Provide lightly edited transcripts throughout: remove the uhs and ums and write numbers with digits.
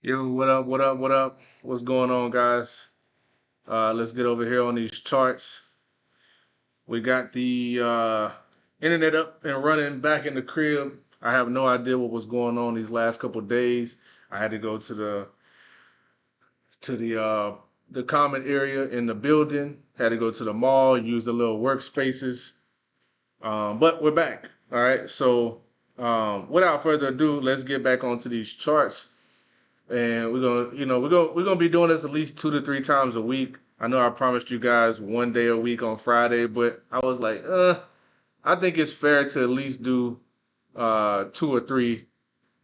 Yo, what up, what up, what up? What's going on, guys? Let's get over here on these charts. We got the internet up and running back in the crib. I have no idea what was going on these last couple of days. I had to go to the common area in the building. Had to go to the mall, use the little workspaces. But we're back. All right. So without further ado, let's get back onto these charts. And we're gonna be doing this at least 2 to 3 times a week. I know I promised you guys one day a week on Friday, but I was like, I think it's fair to at least do 2 or 3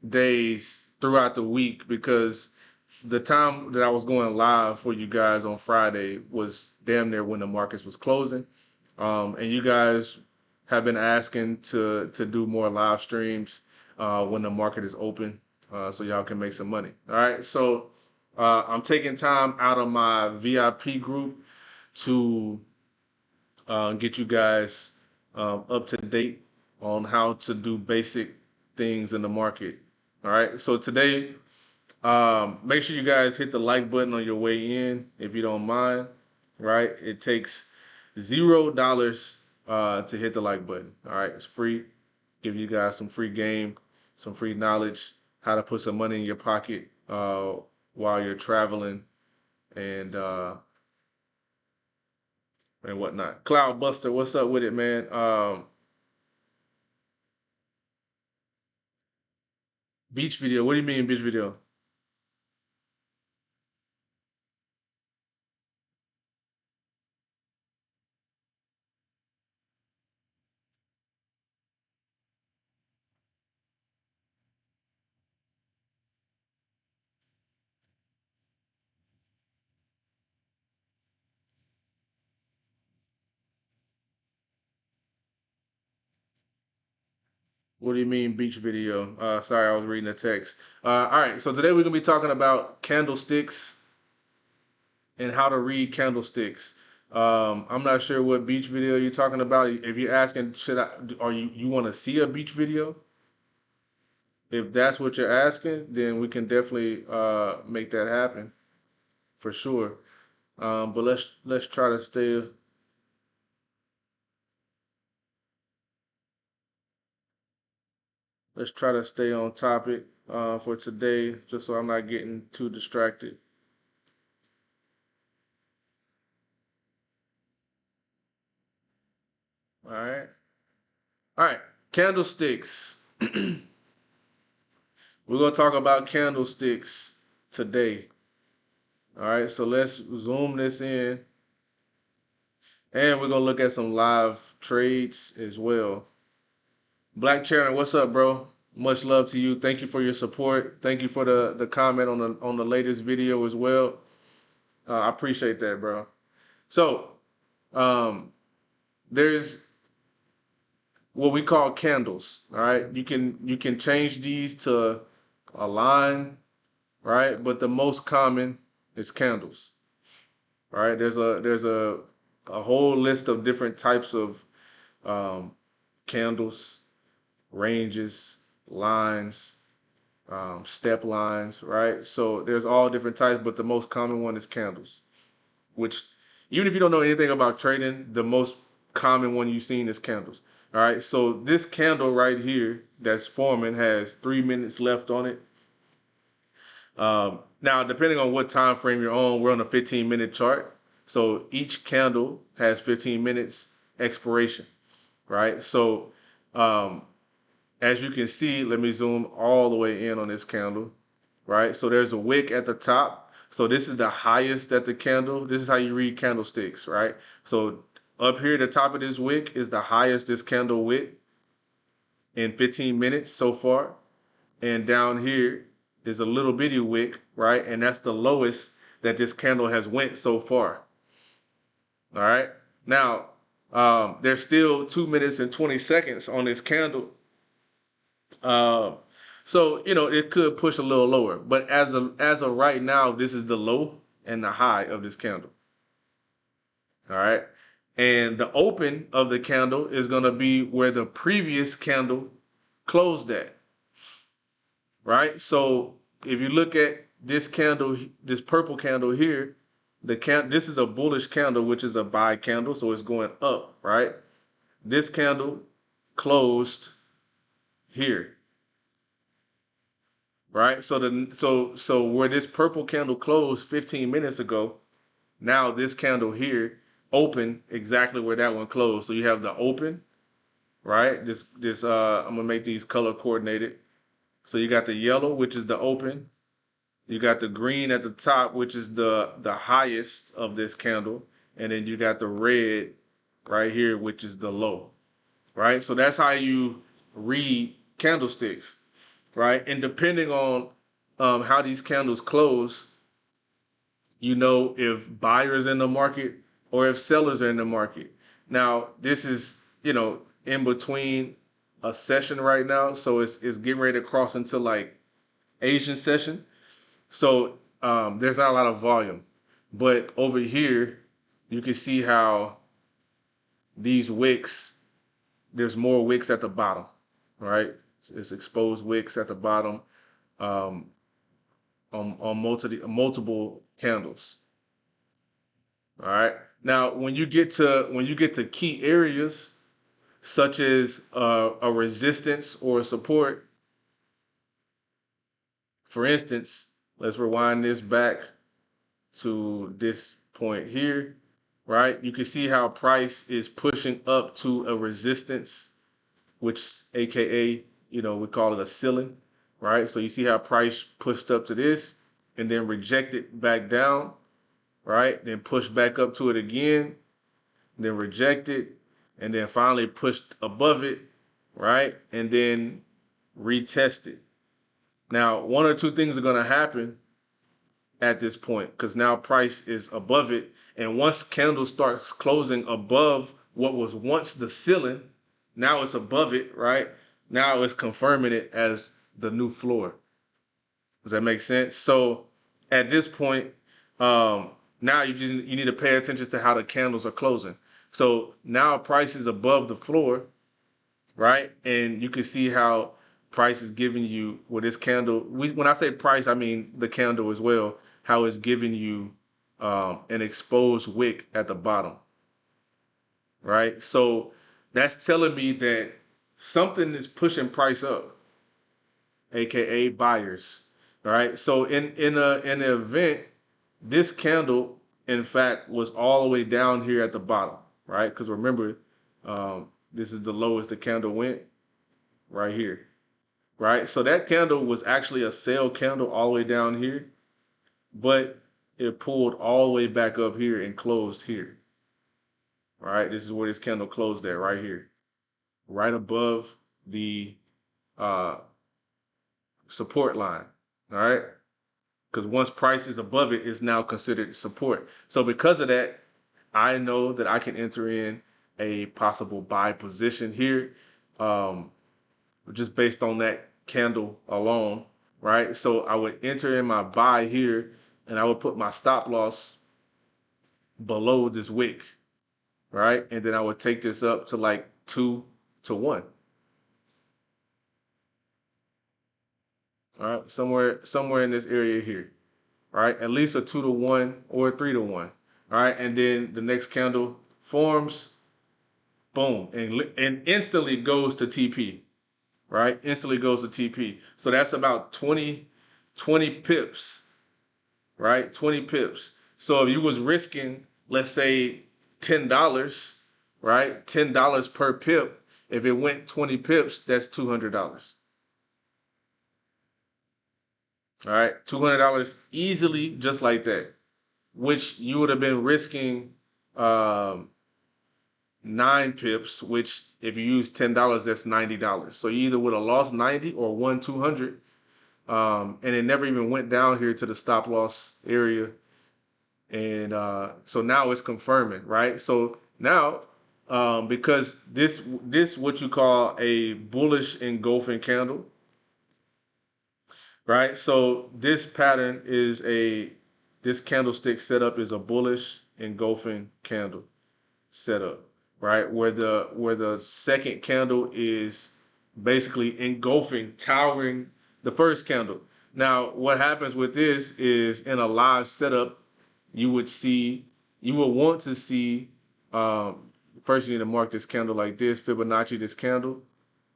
days throughout the week because the time that I was going live for you guys on Friday was damn near when the markets was closing. And you guys have been asking to do more live streams when the market is open, so y'all can make some money. All right, so I'm taking time out of my VIP group to get you guys up to date on how to do basic things in the market. All right, so today, make sure you guys hit the like button on your way in if you don't mind. Right, it takes $0 to hit the like button. All right, it's free. Give you guys some free game, some free knowledge, how to put some money in your pocket while you're traveling and whatnot. Cloud Buster, what's up with it, man? Beach video. What do you mean beach video? What do you mean beach video? Sorry, I was reading the text. All right, so today we're gonna be talking about candlesticks and how to read candlesticks. I'm not sure what beach video you're talking about. If you're asking, should I, or you want to see a beach video? If that's what you're asking, then we can definitely make that happen for sure. But let's try to stay on topic for today, just so I'm not getting too distracted. All right, all right. Candlesticks. We're gonna talk about candlesticks today. All right, so let's zoom this in, and we're gonna look at some live trades as well. Black Chairman, what's up, bro? Much love to you. Thank you for your support. Thank you for the comment on the latest video as well. I appreciate that, bro. So um, there's what we call candles. All right, you can change these to a line, right? But the most common is candles. All right, there's a whole list of different types of um, candles, ranges, lines, step lines, right? So there's all different types, but the most common one is candles, which even if you don't know anything about trading, the most common one you've seen is candles. All right, so this candle right here that's forming has 3 minutes left on it. Now, depending on what time frame you're on, we're on a 15-minute chart. So each candle has 15 minutes expiration, right? So um, as you can see, let me zoom all the way in on this candle, right? So there's a wick at the top. So this is the highest at the candle. This is how you read candlesticks, right? So up here at the top of this wick is the highest this candle wick in 15 minutes so far. And down here is a little bitty wick, right? And that's the lowest that this candle has went so far. All right. Now, there's still 2 minutes and 20 seconds on this candle. Um, so it could push a little lower, but as of right now, this is the low and the high of this candle. All right, and the open of the candle is gonna be where the previous candle closed at. Right. So if you look at this candle, this purple candle here, this is a bullish candle, which is a buy candle, so it's going up, right? This candle closed here, right? So where this purple candle closed 15 minutes ago, now this candle here open exactly where that one closed. So you have the open, right? I'm gonna make these color coordinated. So you got the yellow, which is the open. You got the green at the top, which is the highest of this candle, and then you got the red right here, which is the low, right? So that's how you read candlesticks, right? And depending on how these candles close, you know if buyers in the market or if sellers are in the market. Now, this is, in between a session right now, so it's getting ready to cross into like Asian session. So there's not a lot of volume. But over here, you can see how these wicks, there's more wicks at the bottom, right? It's exposed wicks at the bottom um, on multiple candles. All right. Now, when you get to key areas such as a resistance or a support, for instance, let's rewind this back to this point here, right? You can see how price is pushing up to a resistance, which AKA, we call it a ceiling, right? So you see how price pushed up to this and then rejected back down, right? Then pushed back up to it again, then rejected, and then finally pushed above it, right? And then retested. Now, one or two things are going to happen at this point because now price is above it. And once candle starts closing above what was once the ceiling, now it's above it, right? Now it's confirming it as the new floor. Does that make sense? So at this point, now you need to pay attention to how the candles are closing. So now price is above the floor, right? And you can see how price is giving you this candle. When I say price, I mean the candle as well. How it's giving you an exposed wick at the bottom, right? So that's telling me that something is pushing price up, aka buyers, right? So in an event, this candle, in fact, was all the way down here at the bottom, right? Because remember, this is the lowest the candle went, right here, right? So that candle was actually a sell candle all the way down here, but it pulled all the way back up here and closed here, right? This is where this candle closed at, right here, right above the uh, support line, all right? Because once price is above it, it's now considered support. So because of that, I know that I can enter in a possible buy position here, just based on that candle alone, right? So I would enter in my buy here, and I would put my stop loss below this wick, right? And then I would take this up to like 2 to 1. All right, somewhere in this area here, right? At least a 2 to 1 or a 3 to 1. All right, and then the next candle forms, boom, and instantly goes to TP, right? Instantly goes to TP. So that's about 20 pips, right? 20 pips. So if you was risking, let's say $10, right? $10 per pip. If it went 20 pips, that's $200. All right, $200 easily, just like that, which you would have been risking 9 pips, which if you use $10, that's $90. So you either would have lost 90 or won 200. And it never even went down here to the stop loss area. And so now it's confirming, right? So now, because this what you call a bullish engulfing candle, right? So this pattern is this candlestick setup is a bullish engulfing candle setup, right? Where the second candle is basically engulfing, towering the first candle. Now, what happens with this is in a live setup, you would see, you will want to see, first you need to mark this candle like this, Fibonacci this candle,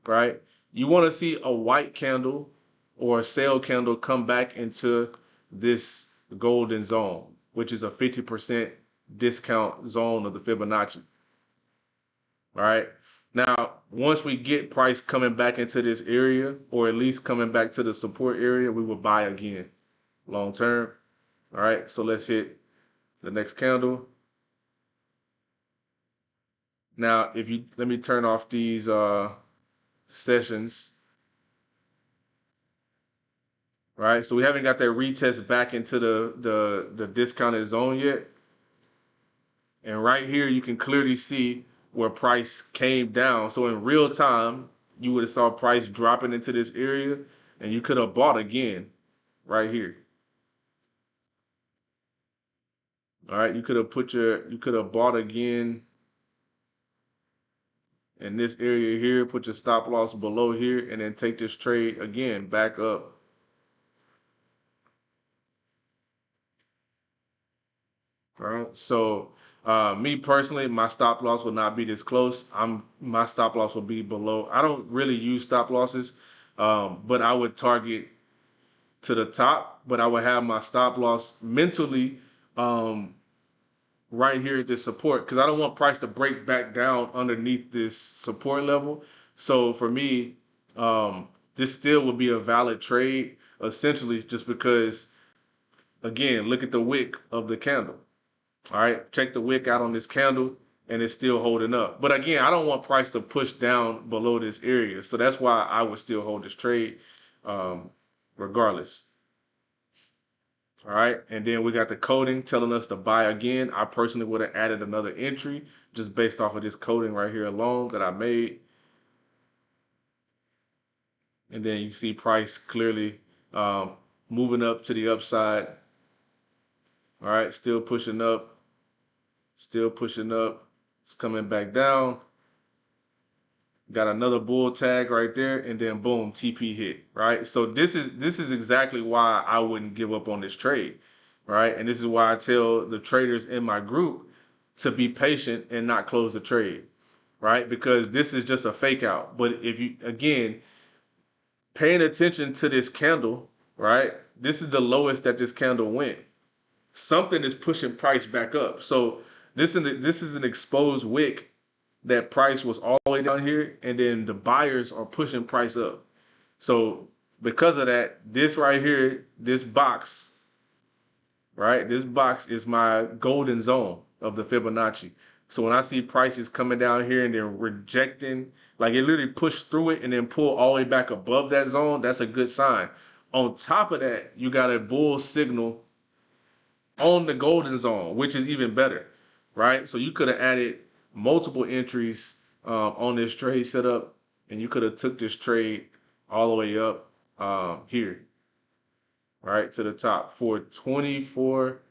right? You want to see a white candle or a sell candle come back into this golden zone, which is a 50% discount zone of the Fibonacci. All right. Now, once we get price coming back into this area, or at least coming back to the support area, we will buy again long term. All right. So let's hit the next candle. Now, if you let me turn off these sessions. Right. So we haven't got that retest back into the discounted zone yet. And right here, you can clearly see where price came down. So in real time, you would have saw price dropping into this area, and you could have bought again right here. All right, you could have bought again in this area here, put your stop loss below here, and then take this trade again back up. All right, so me personally, my stop loss will not be this close. My stop loss will be below. I don't really use stop losses, but I would target to the top, but I would have my stop loss mentally right here at this support, because I don't want price to break back down underneath this support level. So for me, this still would be a valid trade, essentially, just because, again, look at the wick of the candle. All right, check the wick out on this candle, and it's still holding up. But again, I don't want price to push down below this area, so that's why I would still hold this trade, regardless. All right, and then we got the coding telling us to buy again. I personally would have added another entry just based off of this coding right here alone that I made. And then you see price clearly moving up to the upside. All right, still pushing up, still pushing up. It's coming back down. Got another bull tag right there, and then boom, TP hit, right? So this is exactly why I wouldn't give up on this trade, right? And this is why I tell the traders in my group to be patient and not close the trade, right? Because this is just a fake out. But if you, again, paying attention to this candle, right? This is the lowest that this candle went. Something is pushing price back up. So this is an exposed wick that price was all the way down here, and then the buyers are pushing price up. So because of that, this right here, this box, right? This box is my golden zone of the Fibonacci. So when I see prices coming down here and then rejecting, like it literally pushed through it and then pull all the way back above that zone, that's a good sign. On top of that, you got a bull signal on the golden zone, which is even better, right? So you could have added multiple entries on this trade setup, and you could have took this trade all the way up here, right, to the top for 24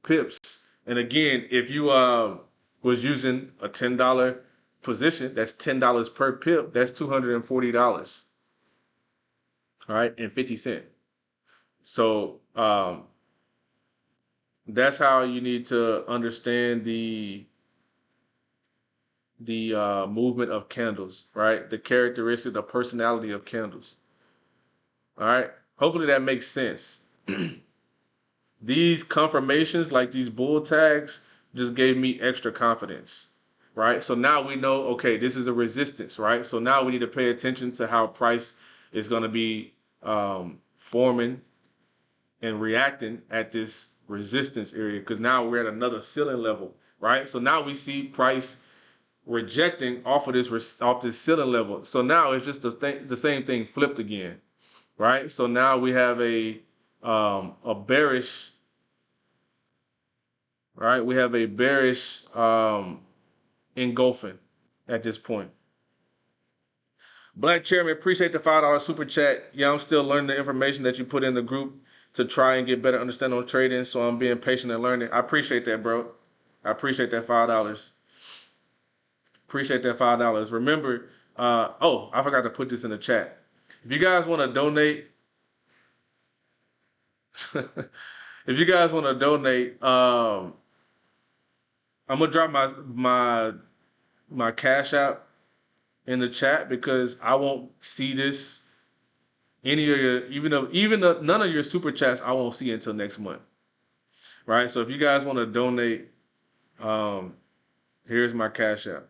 pips. And again, if you was using a $10 position, that's $10 per pip. That's $240, all right, and 50 cents. So that's how you need to understand the movement of candles, right? The characteristic, the personality of candles. All right. Hopefully that makes sense. These confirmations, like these bull tags, just gave me extra confidence, right? So now we know, okay, this is a resistance, right? So now we need to pay attention to how price is going to be forming and reacting at this resistance area, because now we're at another ceiling level, right? So now we see price rejecting off of this ceiling level. So now it's just the same thing flipped again, right? So now we have a bearish, right? We have a bearish engulfing at this point. Black Chairman, appreciate the $5 super chat. Yeah, I'm still learning the information that you put in the group to try and get better understanding on trading. So I'm being patient and learning. I appreciate that, bro. I appreciate that $5. Appreciate that $5. Remember, oh, I forgot to put this in the chat. If you guys want to donate If you guys want to donate, I'm gonna drop my cash app in the chat because I won't see this any of your even though none of your super chats I won't see until next month. Right? So if you guys want to donate, um, here's my cash app.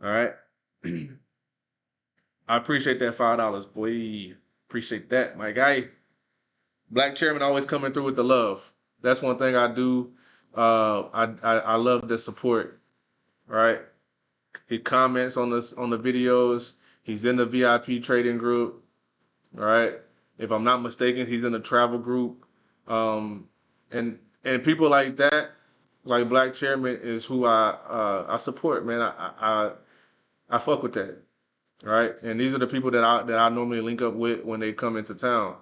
All right. I appreciate that $5, boy. Appreciate that, my guy. Black chairman always coming through with the love. That's one thing I do. I love the support. Right. He comments on the videos. He's in the VIP trading group. All right. If I'm not mistaken, he's in the travel group. Um, and people like that, like Black Chairman, is who I support, man. I fuck with that, right? And these are the people that I normally link up with when they come into town,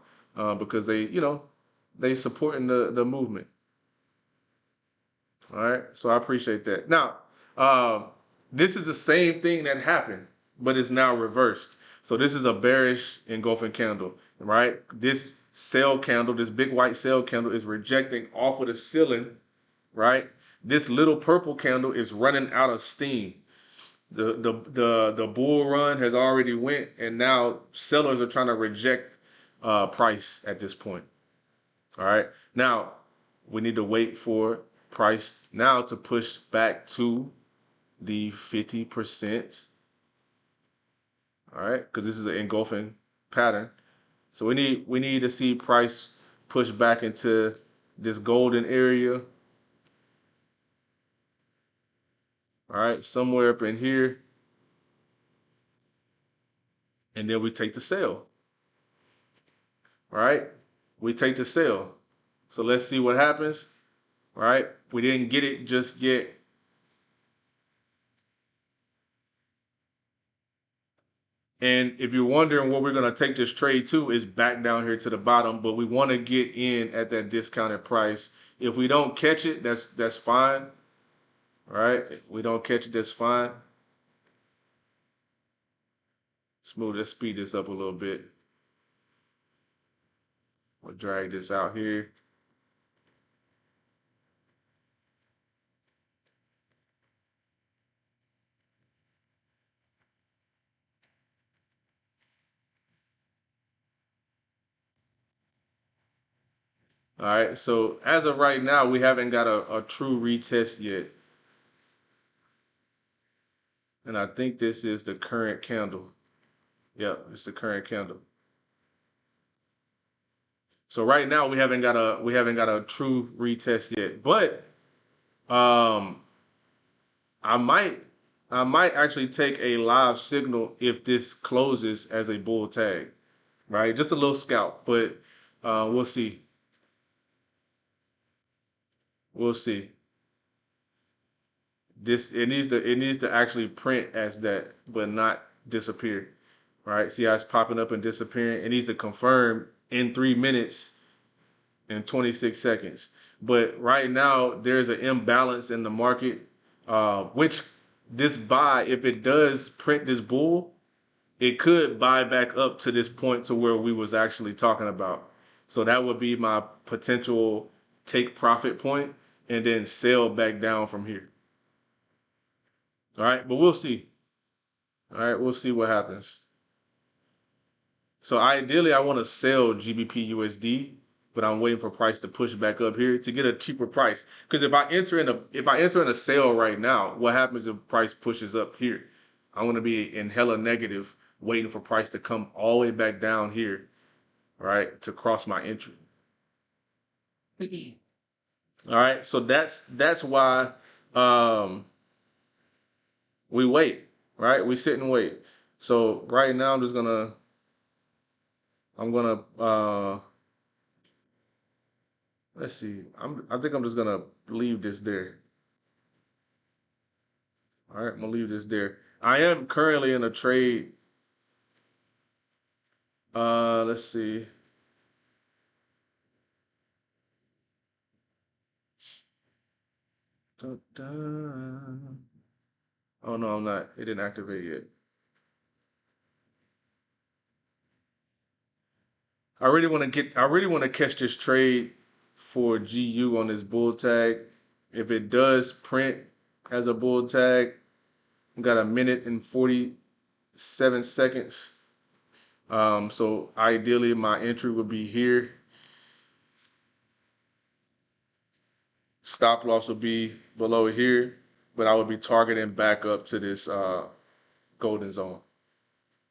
because they supporting the movement. All right, so I appreciate that. Now, um, this is the same thing that happened, but it's now reversed. So this is a bearish engulfing candle, right? This sell candle, this big white sell candle, is rejecting off of the ceiling, right? This little purple candle is running out of steam. The bull run has already went, and now sellers are trying to reject price at this point. All right. Now, we need to wait for price now to push back to the 50%. All right. Because this is an engulfing pattern. So we need to see price push back into this golden area. All right. Somewhere up in here. And then we take the sell. All right. We take the sell. So let's see what happens. All right. We didn't get it just yet. And if you're wondering what we're going to take this trade to, is back down here to the bottom, but we want to get in at that discounted price. If we don't catch it, that's fine. All right. If we don't catch it, that's fine. Let's speed this up a little bit. We'll drag this out here. All right. So as of right now, we haven't got a true retest yet. And I think this is the current candle. Yep, it's the current candle. So right now we haven't got a true retest yet. But um I might I might actually take a live signal if this closes as a bull tag, right? Just a little scalp, but we'll see. We'll see. It needs to actually print as that, but not disappear. Right? See how it's popping up and disappearing? It needs to confirm in 3 minutes and 26 seconds. But right now there's an imbalance in the market, which this buy, if it does print this bull, it could buy back up to this point to where we was actually talking about. So that would be my potential take profit point and then sell back down from here. All right, but we'll see. All right, we'll see what happens. So ideally, I want to sell GBP USD, but I'm waiting for price to push back up here to get a cheaper price. Because if I enter in a sale right now, what happens if price pushes up here? I'm gonna be in hella negative, waiting for price to come all the way back down here, right, to cross my entry. All right, so that's why um, we wait, right? We sit and wait. So right now, I'm gonna let's see. I think I'm just gonna leave this there. All right, I'm gonna leave this there. I am currently in a trade. Let's see. Dun, dun. Oh no, I'm not. It didn't activate yet. I really want to catch this trade for GU on this bull tag. If it does print as a bull tag, we got a minute and 47 seconds. So ideally my entry would be here. Stop loss would be below here, but I would be targeting back up to this golden zone,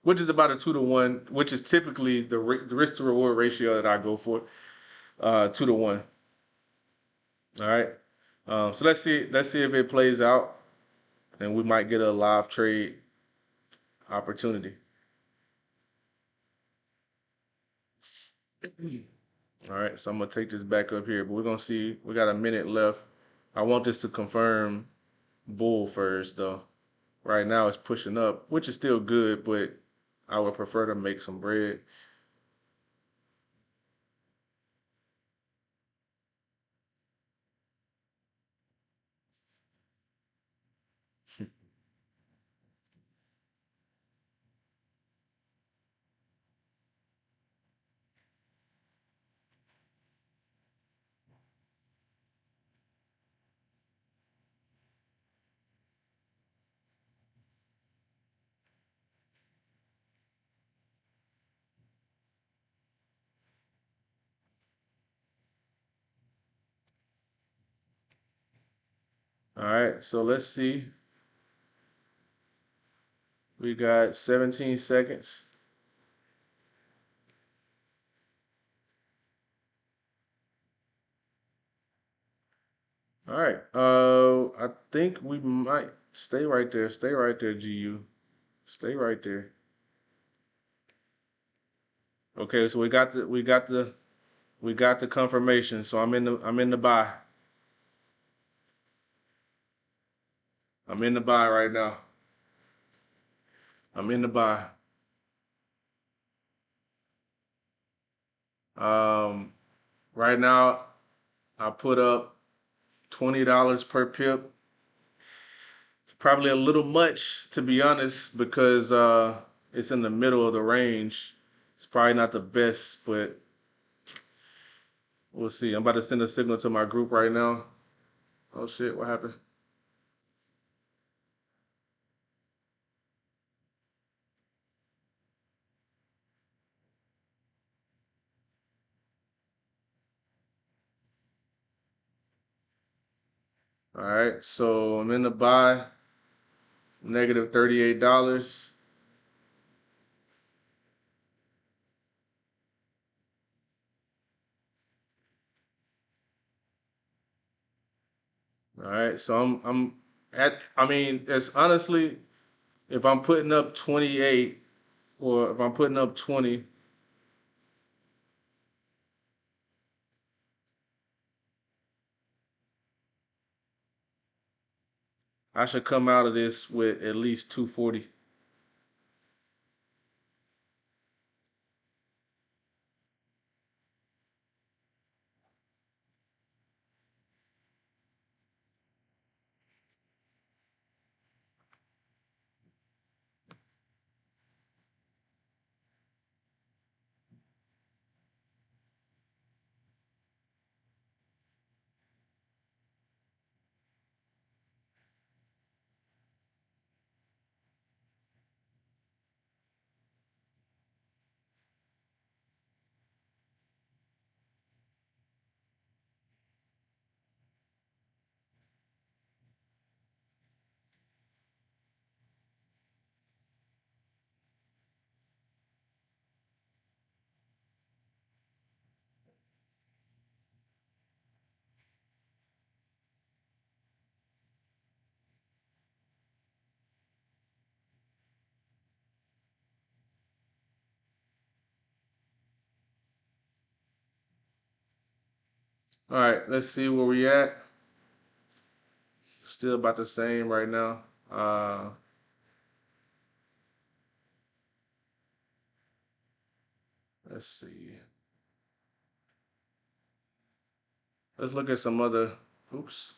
which is about a 2-to-1, which is typically the risk to reward ratio that I go for, 2-to-1. All right. So let's see if it plays out, and we might get a live trade opportunity. All right. So I'm gonna take this back up here, but we're gonna see. We got a minute left. I want this to confirm bull first, though. Right now it's pushing up, which is still good, but I would prefer to make some bread. All right. So let's see. We got 17 seconds. All right. I think we might stay right there. Stay right there, GU. Stay right there. Okay, so we got the confirmation. So I'm in the buy. I'm in the buy right now. I'm in the buy. Um, right now I put up $20 per pip. It's probably a little much to be honest because it's in the middle of the range. It's probably not the best, but we'll see. I'm about to send a signal to my group right now. Oh shit, what happened? All right, so I'm in the buy, negative $38. All right, so I'm at. I mean, it's honestly, if I'm putting up 28 or if I'm putting up 20, I should come out of this with at least 240. All right, let's see where we at. Still about the same right now. Let's see. Let's look at some other. Oops.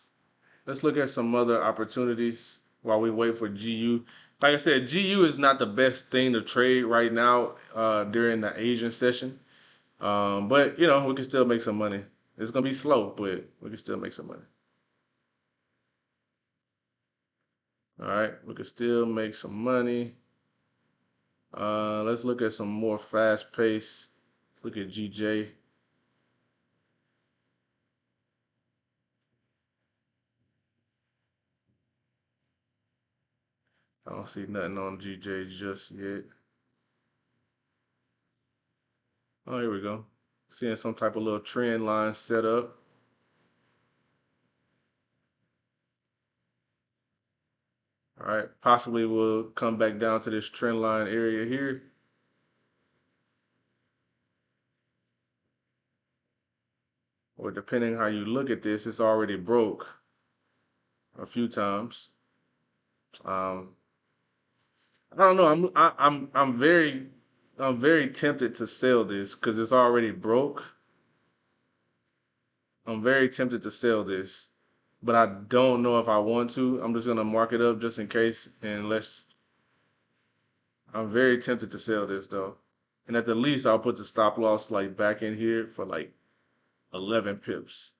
Let's look at some other opportunities while we wait for GU. Like I said, GU is not the best thing to trade right now during the Asian session. But you know, we can still make some money. It's gonna be slow, but we can still make some money. All right, we can still make some money. Let's look at some more fast pace. Let's look at GJ. I don't see nothing on GJ just yet. Oh, here we go. Seeing some type of little trend line set up. All right, possibly we'll come back down to this trend line area here. Or depending how you look at this, it's already broke a few times. Um, I don't know. I'm very tempted to sell this because it's already broke. I'm very tempted to sell this, but I don't know if I want to. I'm just gonna mark it up just in case, and let's. I'm very tempted to sell this though, and at the least I'll put the stop loss like back in here for like 11 pips,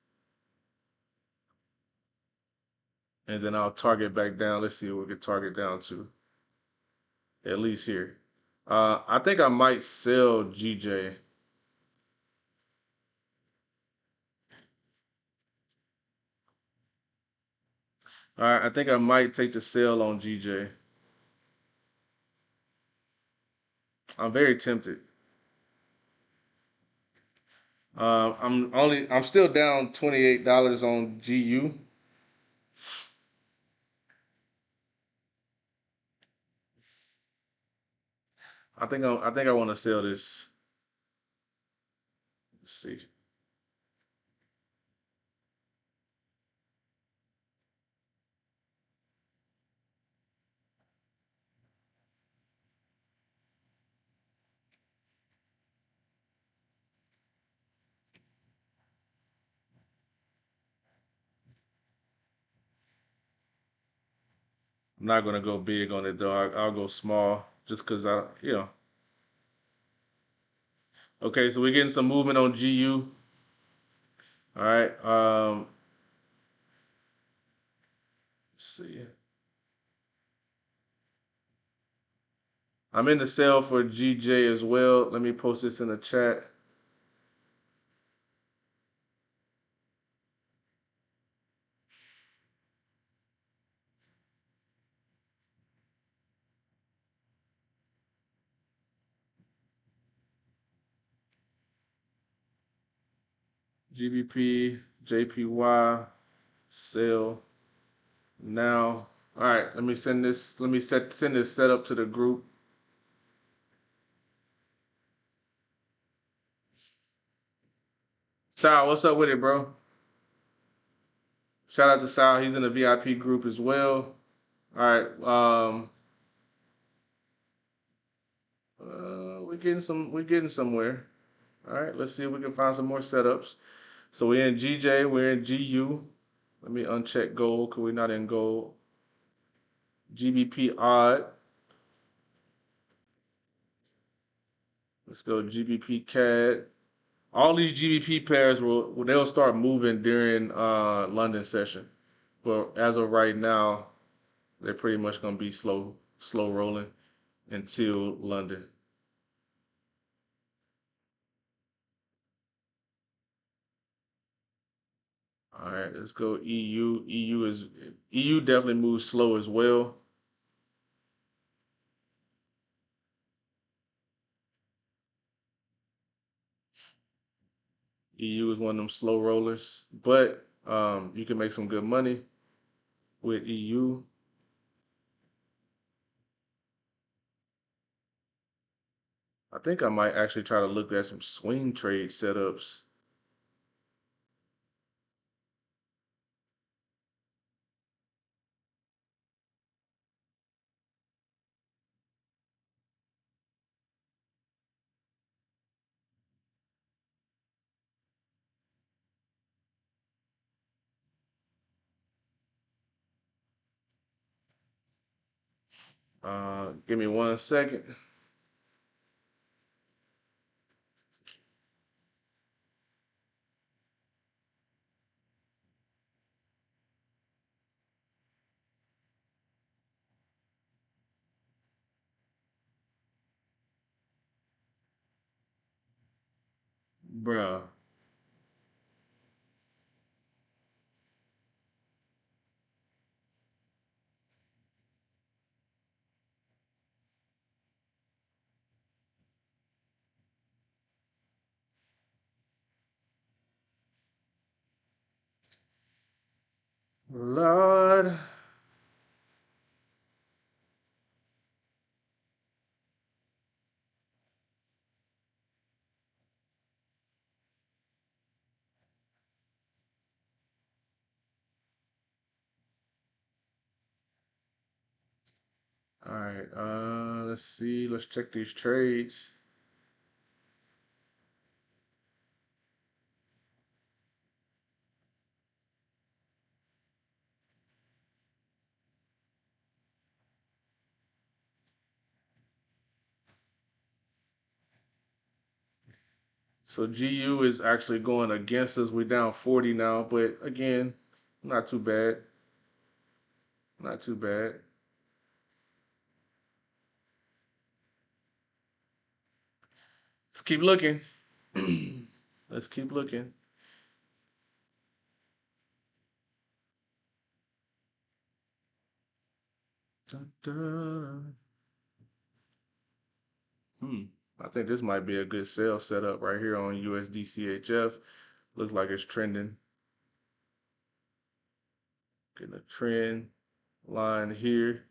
and then I'll target back down. Let's see what we can target down to. At least here. I think I might sell GJ. All right, I think I might take the sell on GJ. I'm very tempted. I'm still down $28 on GU. I think I want to sell this. Let's see. I'm not gonna go big on it though. I'll go small just because I. Okay, so we're getting some movement on GU. All right. Let's see. I'm in the sale for GJ as well. Let me post this in the chat. GBP, JPY, sell now. All right, let me send this. Let me send this setup to the group. Sal, what's up with it, bro? Shout out to Sal. He's in the VIP group as well. All right. We're getting somewhere. All right. Let's see if we can find some more setups. So we're in GJ. We're in GU. Let me uncheck gold because we're not in gold. GBP odd. Let's go GBP CAD. All these GBP pairs they'll start moving during London session, but as of right now, they're pretty much gonna be slow rolling until London. All right, let's go EU. EU definitely moves slow as well. EU is one of them slow rollers, but you can make some good money with EU. I think I might actually try to look at some swing trade setups. Give me 1 second. Bruh. Lord. All right. Let's see. Let's check these trades. So GU is actually going against us. We're down 40 now, but again, not too bad. Not too bad. Let's keep looking. Let's keep looking. Dun, dun, dun. I think this might be a good sell setup right here on USDCHF. Looks like it's trending. Getting a trend line here.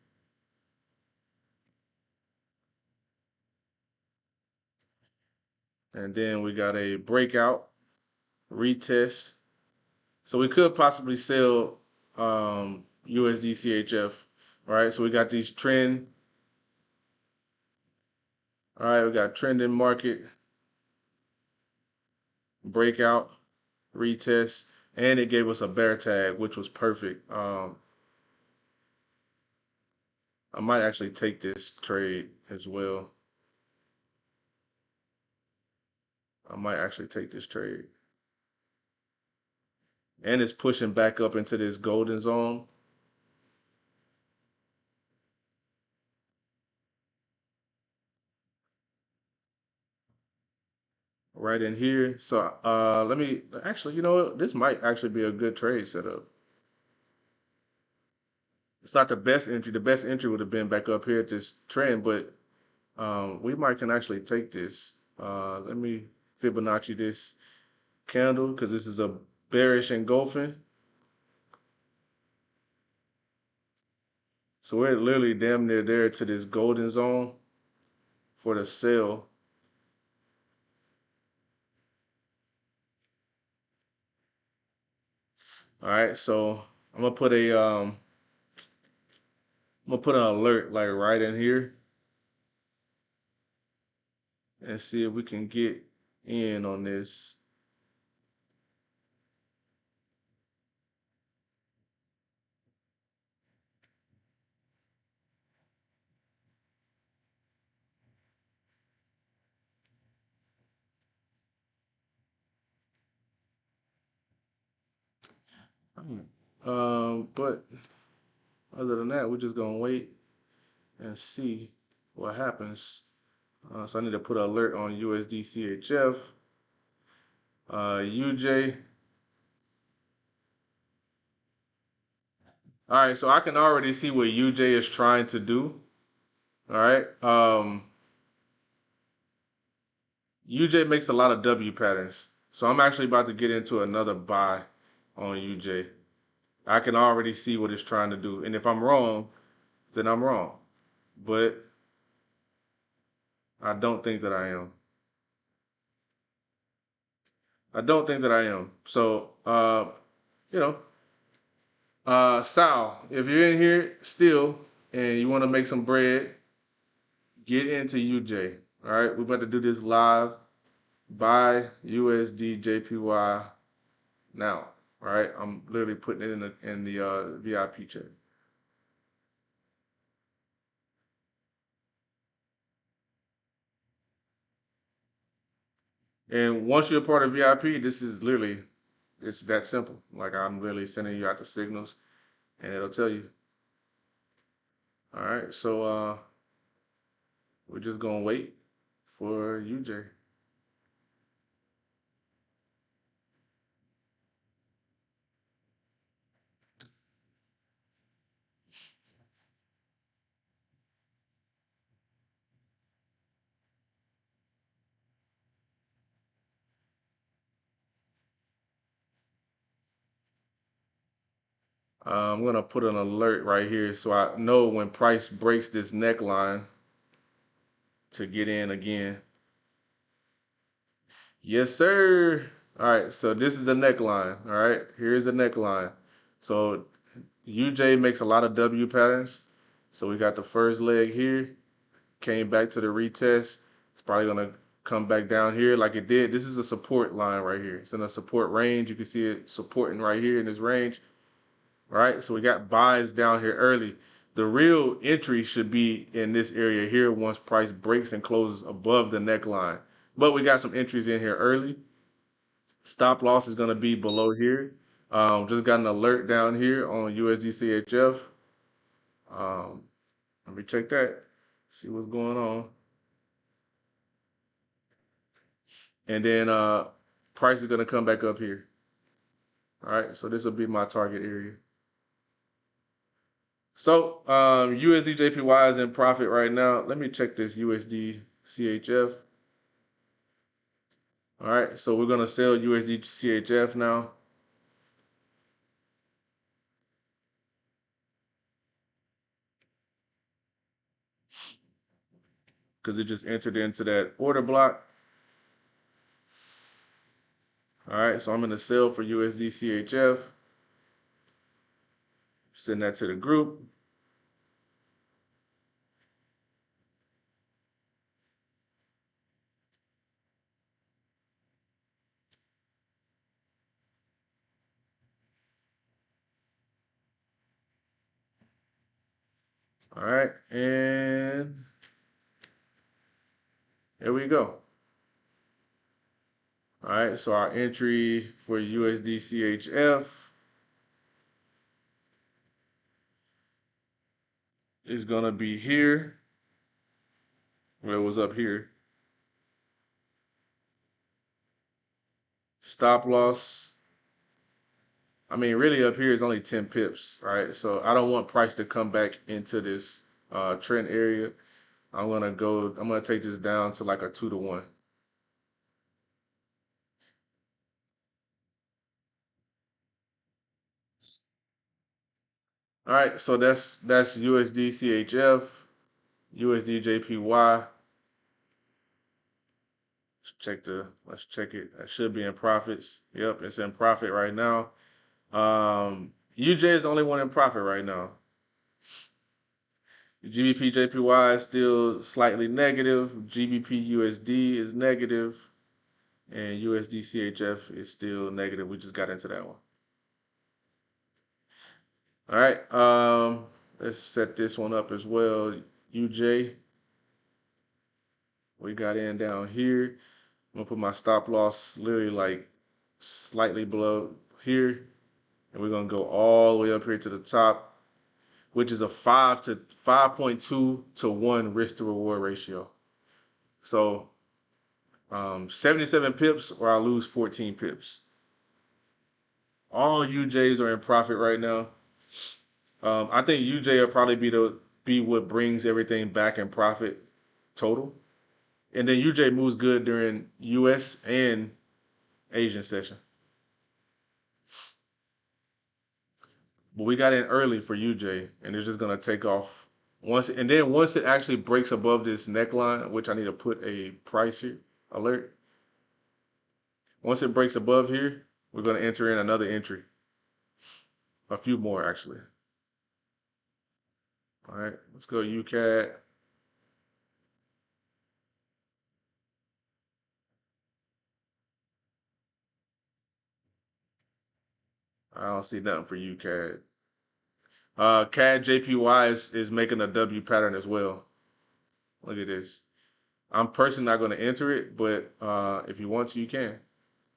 And then we got a breakout, retest. So we could possibly sell USDCHF, right? So we got these trend. All right, we got trending market, breakout, retest, and it gave us a bear tag, which was perfect. I might actually take this trade as well. I might actually take this trade. And it's pushing back up into this golden zone. Right in here. So let me actually, you know what? This might actually be a good trade setup. It's not the best entry. The best entry would have been back up here at this trend, but we might can actually take this. Let me Fibonacci this candle because this is a bearish engulfing. So we're literally damn near there to this golden zone for the sell. All right, so I'm gonna put a I'm gonna put an alert like right in here and see if we can get in on this. But other than that, we're just gonna wait and see what happens. So I need to put an alert on USDCHF, UJ. All right, so I can already see what UJ is trying to do. All right, UJ makes a lot of W patterns, so I'm actually about to get into another buy on UJ. I can already see what it's trying to do, and if I'm wrong, then I'm wrong. But I don't think that I am. I don't think that I am. So, you know, Sal, if you're in here still and you want to make some bread, get into UJ. All right, we're about to do this live. Buy USD JPY now. All right, I'm literally putting it in the VIP chat. And once you're a part of VIP, this is literally it's that simple. Like I'm literally sending you out the signals, and it'll tell you. All right, so we're just gonna wait for UJ. I'm gonna put an alert right here so I know when price breaks this neckline to get in again. Yes, sir. All right, so this is the neckline. All right, here's the neckline. So UJ makes a lot of W patterns. So we got the first leg here, came back to the retest. It's probably gonna come back down here like it did. This is a support line right here. It's in a support range. You can see it supporting right here in this range. All right, so we got buys down here early. The real entry should be in this area here once price breaks and closes above the neckline. But we got some entries in here early. Stop loss is going to be below here. Just got an alert down here on USD CHF. Um, Let me check that, see what's going on. And then price is going to come back up here. All right, so this will be my target area. So USD JPY is in profit right now. Let me check this USD CHF. All right, so we're going to sell USD CHF now. Because it just entered into that order block. All right, so I'm going to sell for USD CHF. Send that to the group. All right, and there we go. All right, so our entry for USD CHF is going to be here, where it was up here. Stop loss, I mean, really up here is only 10 pips, right? So I don't want price to come back into this trend area. I'm gonna take this down to like a 2-to-1. All right, so that's USD CHF, USD JPY. Let's check it. That should be in profits. Yep, it's in profit right now. UJ is the only one in profit right now. GBP JPY is still slightly negative. GBP USD is negative, and USD CHF is still negative. We just got into that one. All right. Let's set this one up as well. UJ, we got in down here. I'm gonna put my stop loss literally like slightly below here, and we're gonna go all the way up here to the top, which is a 5.2 to 1 risk to reward ratio. So 77 pips or I lose 14 pips. All UJs are in profit right now. I think UJ will probably be what brings everything back in profit total. And then UJ moves good during US and Asian session. But we got in early for UJ, and it's just gonna take off once. And then once it actually breaks above this neckline, which I need to put a price here alert. Once it breaks above here, we're gonna enter in another entry, a few more actually. All right, let's go UCAD. I don't see nothing for UCAD. CAD JPY is making a W pattern as well. Look at this. I'm personally not going to enter it, but if you want to, you can.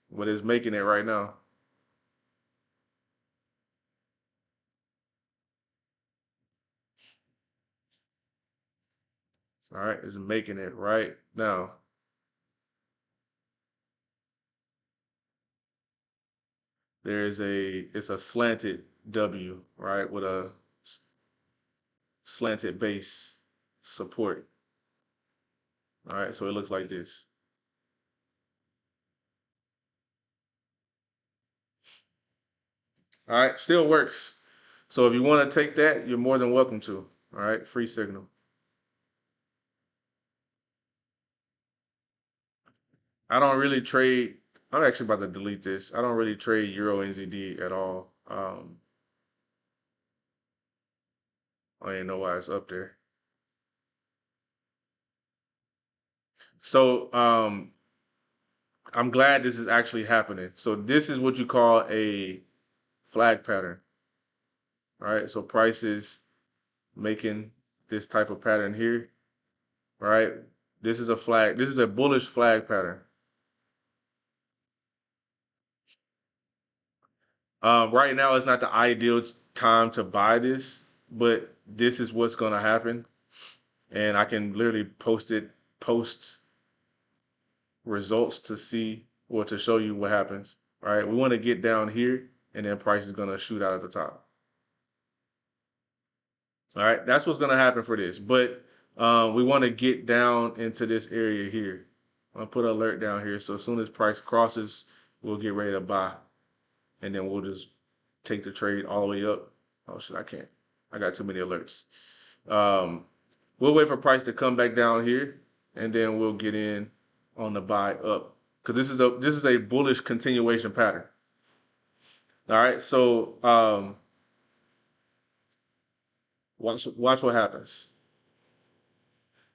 But it's making it right now. All right, it's making it right now. It's a slanted W, right, with a slanted base support. All right, so it looks like this. All right, still works. So if you want to take that, you're more than welcome to. All right, free signal. I don't really trade. I'm actually about to delete this. I don't really trade Euro NZD at all. I don't even know why it's up there. So I'm glad this is actually happening. So this is what you call a flag pattern. All right. So prices making this type of pattern here. All right. This is a flag. This is a bullish flag pattern. Right now, it's not the ideal time to buy this, but this is what's going to happen. And I can literally post results to see or to show you what happens. All right. We want to get down here, and then price is going to shoot out at the top. All right. That's what's going to happen for this. But we want to get down into this area here. I'll put an alert down here. So as soon as price crosses, we'll get ready to buy. And then we'll just take the trade all the way up. Oh shit, I can't. I got too many alerts. Um, we'll wait for price to come back down here, and then we'll get in on the buy up because this is a bullish continuation pattern. All right, so watch what happens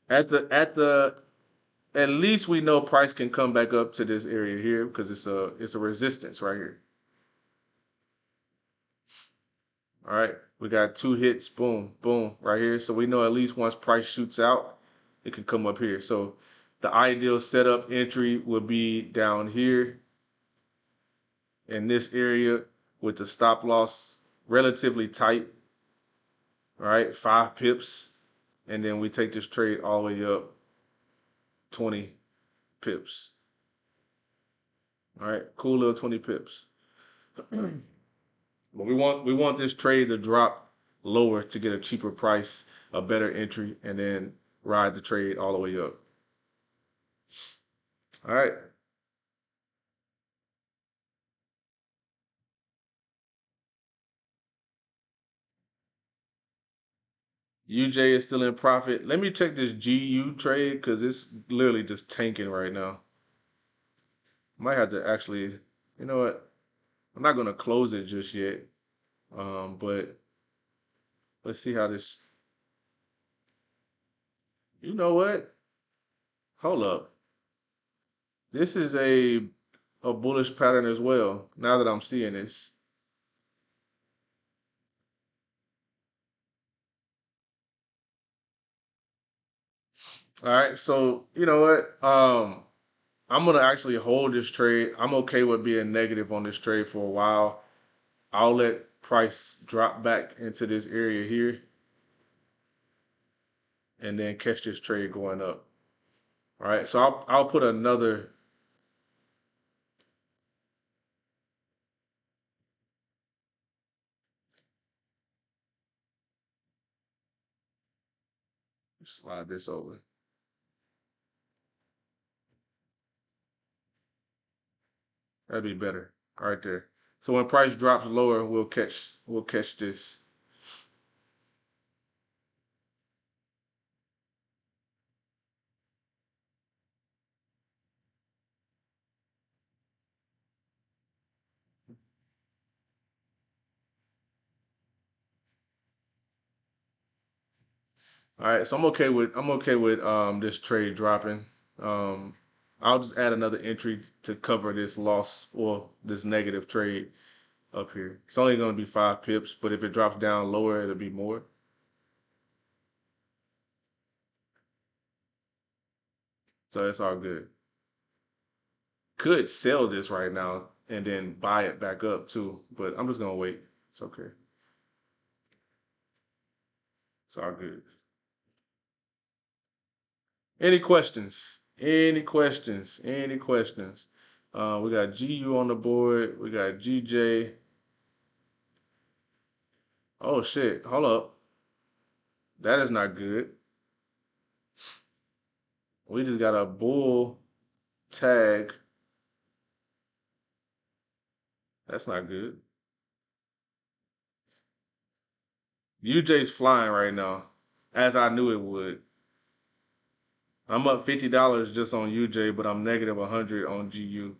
at the at least we know price can come back up to this area here because it's a resistance right here. All right, we got two hits, boom, boom, right here. So we know at least once price shoots out, it can come up here. So the ideal setup entry would be down here in this area with the stop loss relatively tight. All right, 5 pips, and then we take this trade all the way up 20 pips. All right, cool little 20 pips. But we want this trade to drop lower to get a cheaper price, a better entry, and then ride the trade all the way up. All right. UJ is still in profit. Let me check this GU trade because it's literally just tanking right now. Might have to actually, you know what? I'm not gonna close it just yet. But let's see how this. You know what? Hold up. This is a bullish pattern as well. Now that I'm seeing this. All right. So you know what? I'm gonna actually hold this trade. I'm okay with being negative on this trade for a while. I'll let price drop back into this area here and then catch this trade going up. All right, so I'll put another slide this over. That'd be better right there. So when price drops lower, we'll catch this. All right, so I'm okay with this trade dropping. Um, I'll just add another entry to cover this loss or this negative trade up here. It's only going to be 5 pips, but if it drops down lower, it'll be more. So it's all good. Could sell this right now and then buy it back up too, but I'm just gonna wait. It's okay. It's all good. Any questions? Any questions? Any questions? We got GU on the board. We got GJ. Oh shit! Hold up. That is not good. We just got a bull tag. That's not good. UJ's flying right now, as I knew it would. I'm up $50 just on UJ, but I'm negative 100 on GU.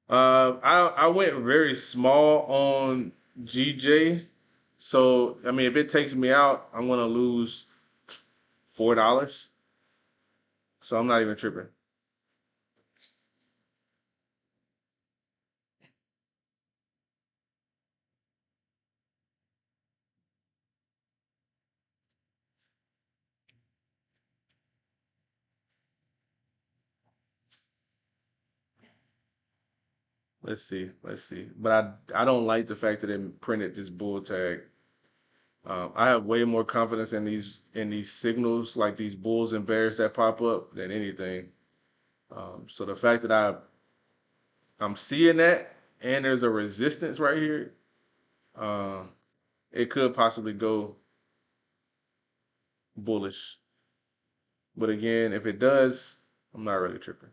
I went very small on GJ, so I mean if it takes me out, I'm gonna lose $4. So I'm not even tripping. Let's see, let's see. But I don't like the fact that it printed this bull tag. I have way more confidence in these signals like these bulls and bears that pop up than anything. So the fact that I'm seeing that and there's a resistance right here, uh, it could possibly go bullish. But again, if it does, I'm not really tripping.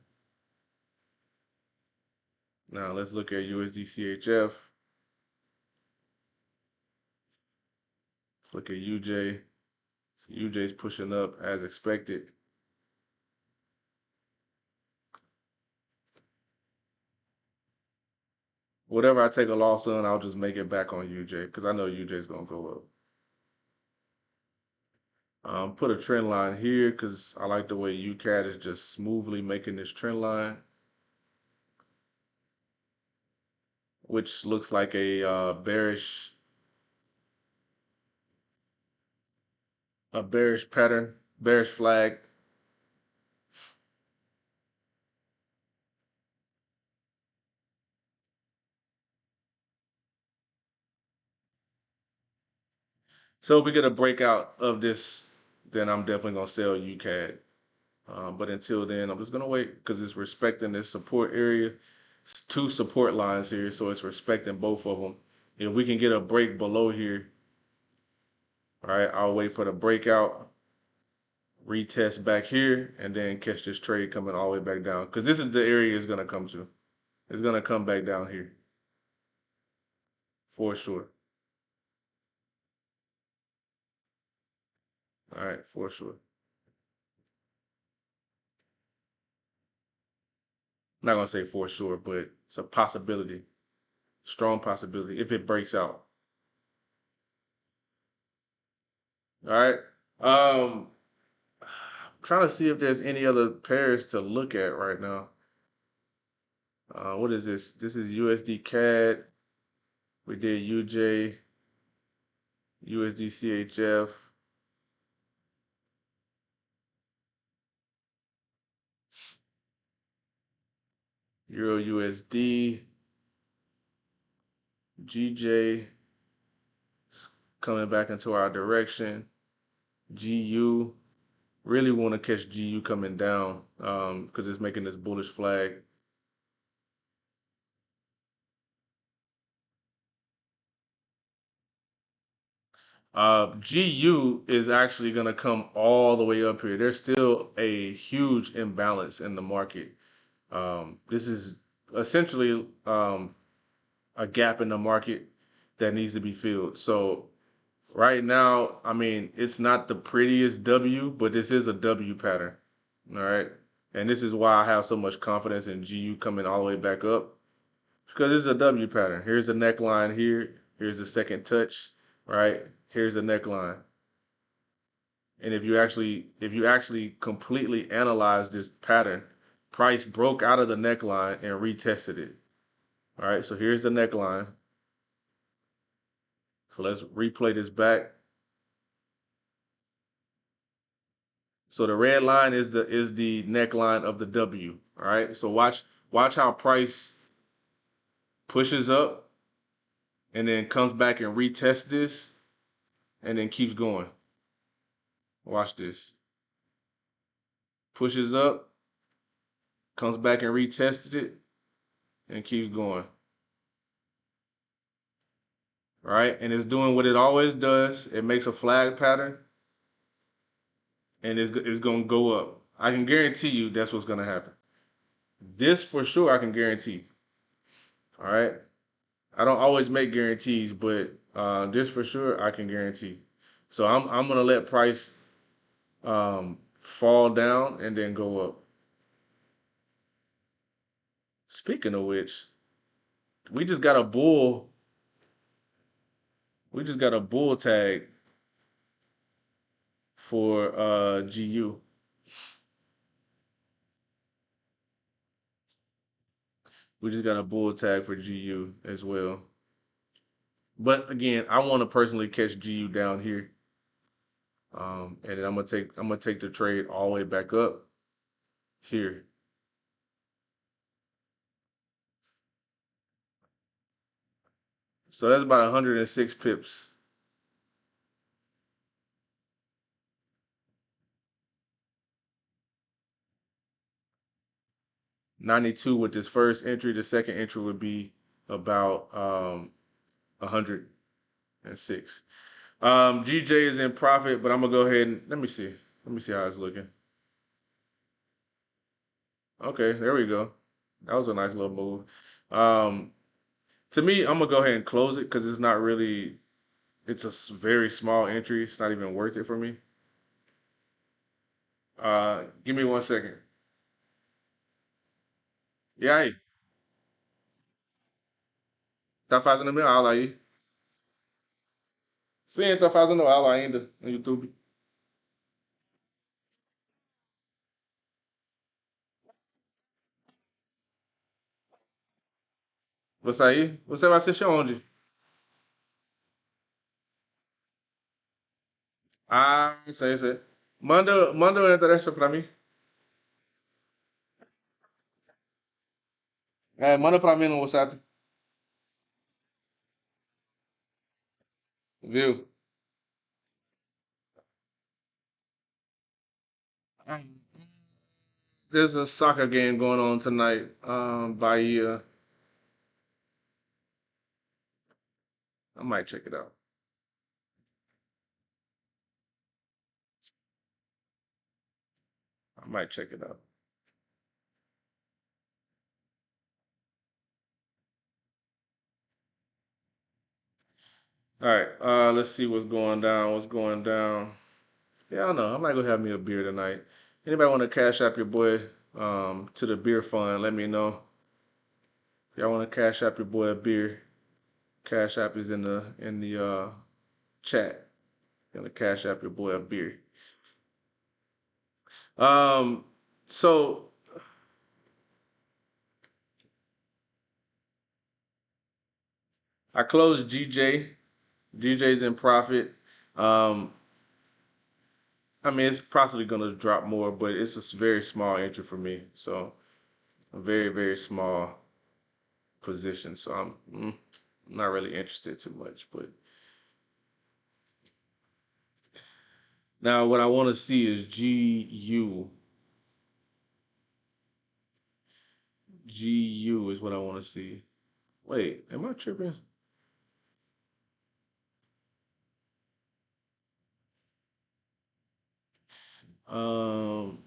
Now let's look at USD Let's look at UJ. So UJ's pushing up as expected. Whatever I take a loss on, I'll just make it back on UJ because I know UJ's gonna go up. Put a trend line here because I like the way UCAT is just smoothly making this trend line, which looks like a bearish pattern, bearish flag. So if we get a breakout of this, then I'm definitely gonna sell UCAD. But until then, I'm just gonna wait because it's respecting this support area. It's two support lines here, so it's respecting both of them. If we can get a break below here, all right, I'll wait for the breakout, retest back here, and then catch this trade coming all the way back down. Because this is the area it's gonna come to. It's gonna come back down here for sure. All right, for sure. I'm not gonna say for sure, but it's a possibility, strong possibility if it breaks out. All right. I'm trying to see if there's any other pairs to look at right now. What is this? This is USD CAD. We did UJ, USD CHF. Euro USD, GJ coming back into our direction. GU, really want to catch GU coming down because it's making this bullish flag. GU is actually going to come all the way up here. There's still a huge imbalance in the market. This is essentially a gap in the market that needs to be filled. So right now, I mean, it's not the prettiest W, but this is a W pattern. All right. And this is why I have so much confidence in GU coming all the way back up. Because this is a W pattern. Here's the neckline here. Here's the second touch, right? Here's the neckline. And if you actually completely analyze this pattern, price broke out of the neckline and retested it. All right, so here's the neckline. So let's replay this back. So the red line is the neckline of the W. All right. So watch how price pushes up and then comes back and retests this and then keeps going. Watch this. Pushes up, comes back and retested it, and keeps going. All right. And it's doing what it always does. It makes a flag pattern and it's going to go up. I can guarantee you that's what's going to happen. This for sure I can guarantee. All right. I don't always make guarantees, but this for sure I can guarantee. So I'm gonna let price fall down and then go up. Speaking of which, we just got a bull. We just got a bull tag for GU. We just got a bull tag for GU as well. But again, I want to personally catch GU down here. And then I'm gonna take the trade all the way back up here. So that's about 106 pips. 92 with this first entry. The second entry would be about 106. GJ is in profit, but I'm gonna go ahead and let me see. Let me see how it's looking. Okay, there we go. That was a nice little move. Um, to me, I'm gonna go ahead and close it because it's not really. It's a very small entry. It's not even worth it for me. Give me 1 second. E aí? Tá fazendo a minha aula aí? Sim, tô fazendo aula ainda no YouTube. Vou sair. Você vai assistir aonde? Ah, isso aí. Manda o endereço pra mim. É, manda pra mim no WhatsApp, viu? There's a soccer game going on tonight. Bahia. I might check it out. I might check it out. All right. Let's see what's going down. What's going down? Yeah, I don't know. I might go have me a beer tonight. Anybody want to cash app your boy to the beer fund? Let me know. If y'all want to cash app your boy a beer, cash app is in the chat. Gonna cash app your boy a beer. Um, so I closed GJ. GJ's in profit. Um, I mean, it's possibly gonna drop more, but it's a very small entry for me. So a very, very small position. So I'm not really interested too much. But now what I want to see is GU. GU is what I want to see. Wait, am I tripping? Um,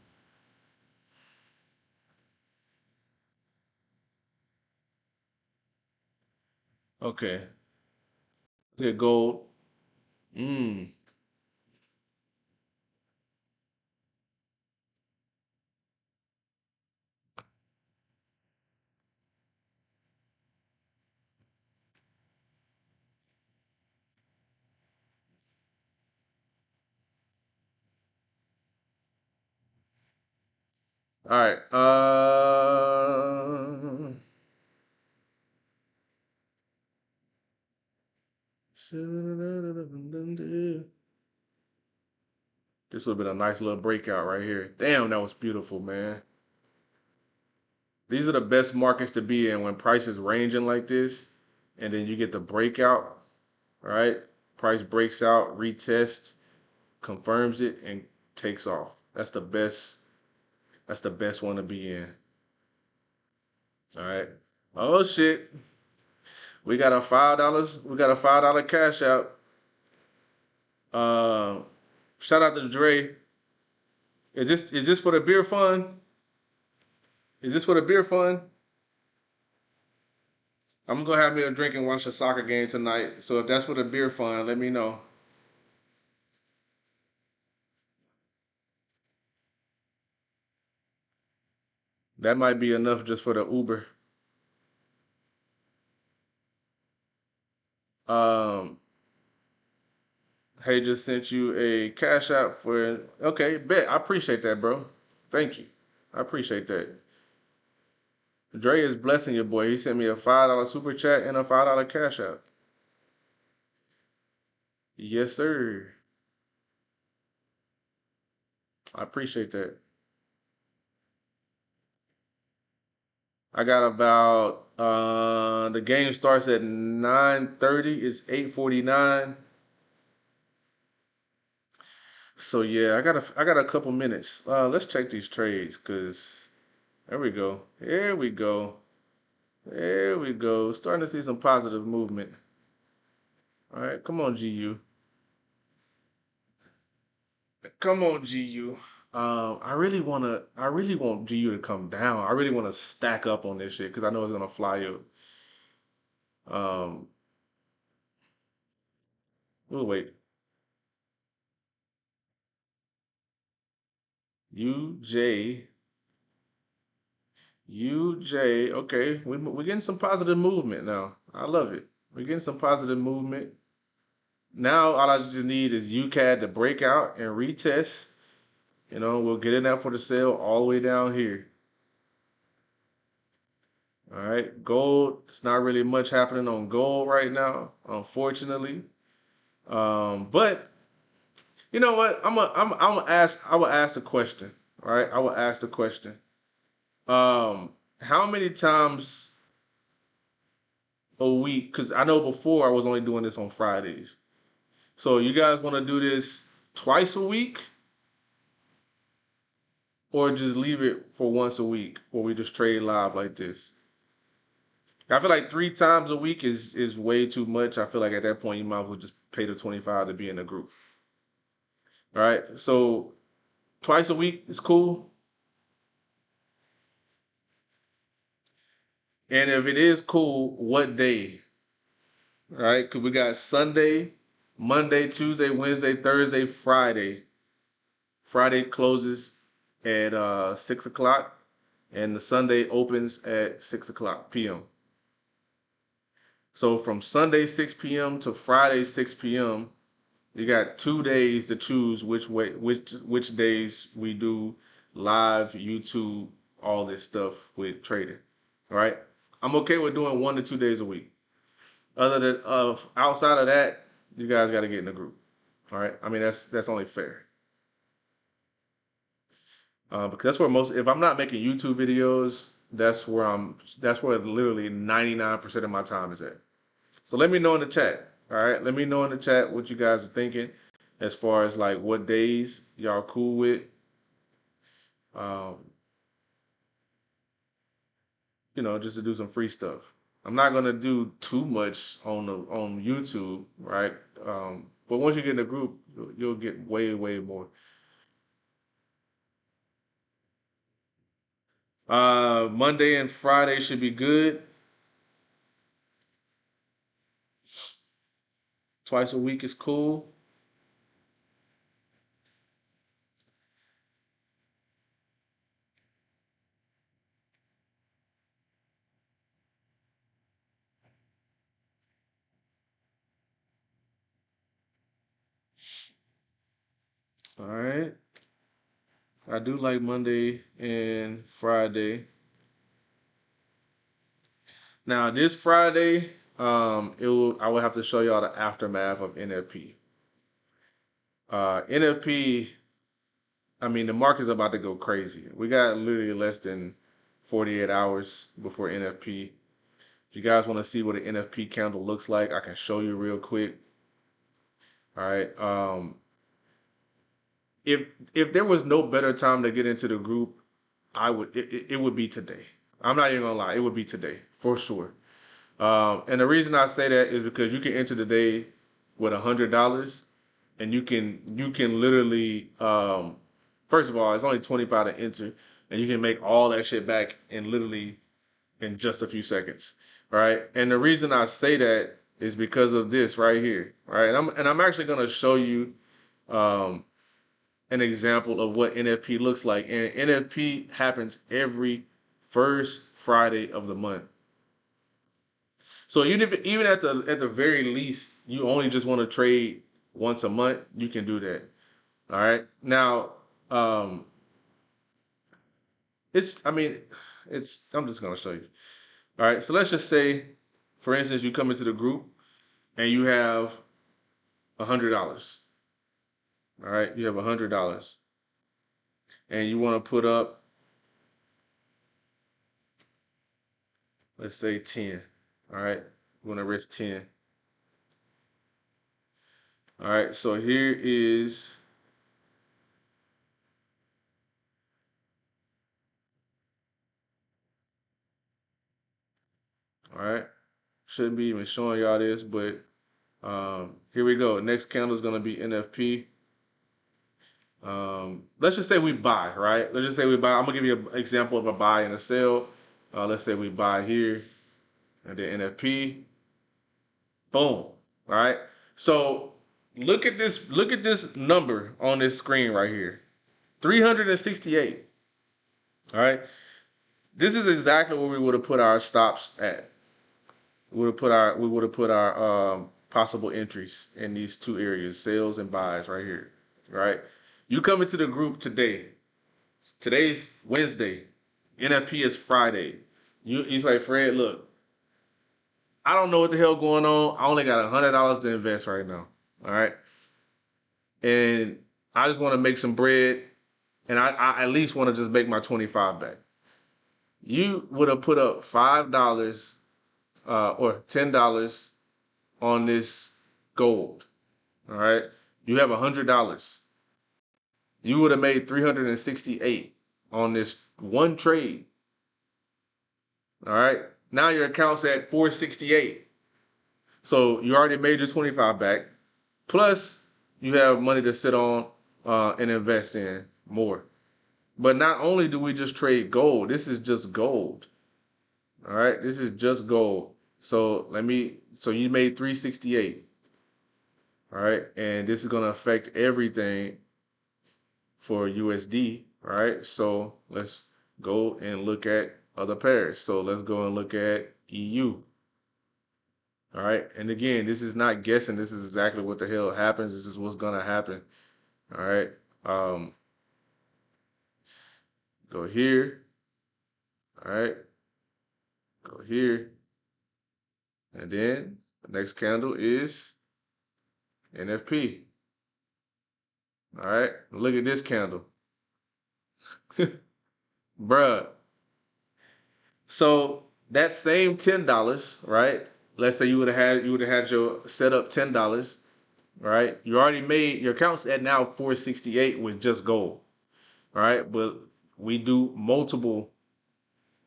okay. Let's get gold. Mm. All right. This would have been a nice little breakout right here. Damn, that was beautiful, man. These are the best markets to be in when price is ranging like this, and then you get the breakout, right? Price breaks out, retest, confirms it, and takes off. That's the best. That's the best one to be in. All right. Oh shit. We got a $5. We got a $5 cash out. Uh, shout out to Dre. Is this for the beer fund? Is this for the beer fund? I'm gonna go have me a drink and watch a soccer game tonight. So if that's for the beer fund, let me know. That might be enough just for the Uber. Um, hey, just sent you a cash out for. Okay, bet. I appreciate that, bro. Thank you. I appreciate that. Dre is blessing your boy. He sent me a $5 super chat and a $5 cash out. Yes, sir. I appreciate that. I got about the game starts at 9:30. It's 8:49. So yeah, I got a couple minutes. Let's check these trades, cause there we go. There we go. There we go. Starting to see some positive movement. All right, come on, GU. Come on, GU. I really want GU to come down. I really want to stack up on this shit because I know it's gonna fly up. Um, we'll wait. UJ, UJ. Okay, we're getting some positive movement now. I love it. We're getting some positive movement. Now all I just need is UCAD to break out and retest. We'll get in that for the sale all the way down here. All right, gold. It's not really much happening on gold right now, unfortunately. But you know what? I'm ask. I will ask the question. All right, I will ask the question. How many times a week? Because I know before I was only doing this on Fridays. So you guys want to do this twice a week, or just leave it for once a week, where we just trade live like this? I feel like 3 times a week is way too much. I feel like at that point you might as well just pay the 25 to be in the group. All right. So twice a week is cool. And if it is cool, what day? All right. Because we got Sunday, Monday, Tuesday, Wednesday, Thursday, Friday. Friday closes at 6 o'clock, and the Sunday opens at 6 o'clock p.m. So from Sunday 6 p.m. to Friday 6 p.m., you got 2 days to choose which days we do live YouTube, all this stuff with trading. All right. I'm okay with doing 1 to 2 days a week. Other than outside of that, you guys got to get in the group. All right. I mean that's only fair. Because that's where most. If I'm not making YouTube videos, that's where I'm. That's where literally 99% of my time is at. So let me know in the chat. All right. Let me know in the chat what you guys are thinking, as far as like what days y'all cool with. Um, just to do some free stuff. I'm not gonna do too much on YouTube, right? But once you get in the group, you'll get way way more. Monday and Friday should be good. Twice a week is cool. All right. I do like Monday and Friday. Now this Friday, I will have to show y'all the aftermath of NFP. NFP, I mean the market's about to go crazy. We got literally less than 48 hours before NFP. If you guys want to see what an NFP candle looks like, I can show you real quick. All right. If there was no better time to get into the group, it would be today. I'm not even gonna lie, it would be today for sure. And the reason I say that is because you can enter today with $100, and you can literally first of all, it's only 25 to enter, and you can make all that shit back in literally in just a few seconds, right? And the reason I say that is because of this right here, right? And I'm actually gonna show you um, an example of what NFP looks like. And NFP happens every first Friday of the month. So even at the very least, you only just want to trade once a month, you can do that. All right. Now, um, it's I mean, it's I'm just gonna show you. All right. So let's just say, for instance, you come into the group and you have $100. All right, you have $100, and you want to put up, let's say 10. All right, you want to risk 10. All right, so here is, all right, shouldn't be even showing y'all this, but here we go. Next candle is gonna be NFP. Let's just say we buy, right? Let's just say we buy. I'm gonna give you an example of a buy and a sell. Let's say we buy here, and then NFP. Boom. All right. So look at this. Look at this number on this screen right here. 368. All right. This is exactly where we would have put our stops at. We would have put our possible entries in these two areas, sales and buys right here. Right. You come into the group today. Today's Wednesday. NFP is Friday. He's like, Fred, look, I don't know what the hell going on. I only got $100 to invest right now. All right. And I just want to make some bread. And I at least want to just make my 25 back. You would have put up $5 or $10 on this gold. All right. You have $100. You would have made 368 on this one trade. All right. Now your account's at 468. So you already made your 25 back. Plus, you have money to sit on and invest in more. But not only do we just trade gold, this is just gold. All right, this is just gold. So so you made 368. All right, and this is gonna affect everything for USD. All right, so let's go and look at other pairs. So let's go and look at EU. All right, and again, this is not guessing. This is exactly what the hell happens. This is what's gonna happen. All right, go here. All right, go here, and then the next candle is NFP. All right, look at this candle, bruh. So that same $10, right? Let's say you would have had your setup $10, right? You already made your account's at now 468 with just gold, all right? But we do multiple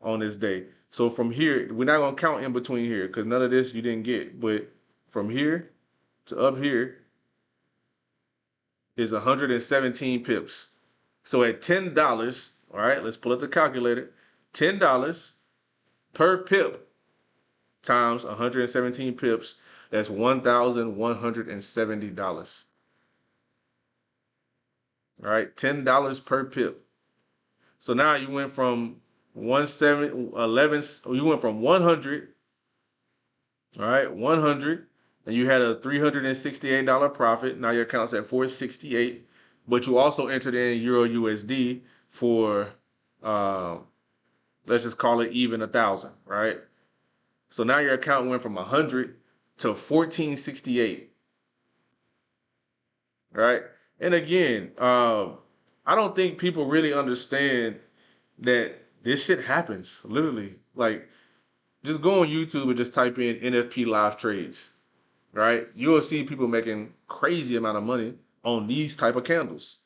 on this day. So from here, we're not gonna count in between here because none of this you didn't get. But from here to up here is 117 pips. So at $10, all right, let's pull up the calculator. $10 per pip times 117 pips, that's $1,170. All right, $10 per pip. So now you went from 11, you went from 100, all right, 100, and you had a $368 profit. Now your account's at 468, but you also entered in Euro USD for, let's just call it even 1,000, right? So now your account went from 100 to 1468, right? And again, I don't think people really understand that this shit happens. Literally, like just go on YouTube and just type in NFP live trades, right? You will see people making crazy amount of money on these type of candles.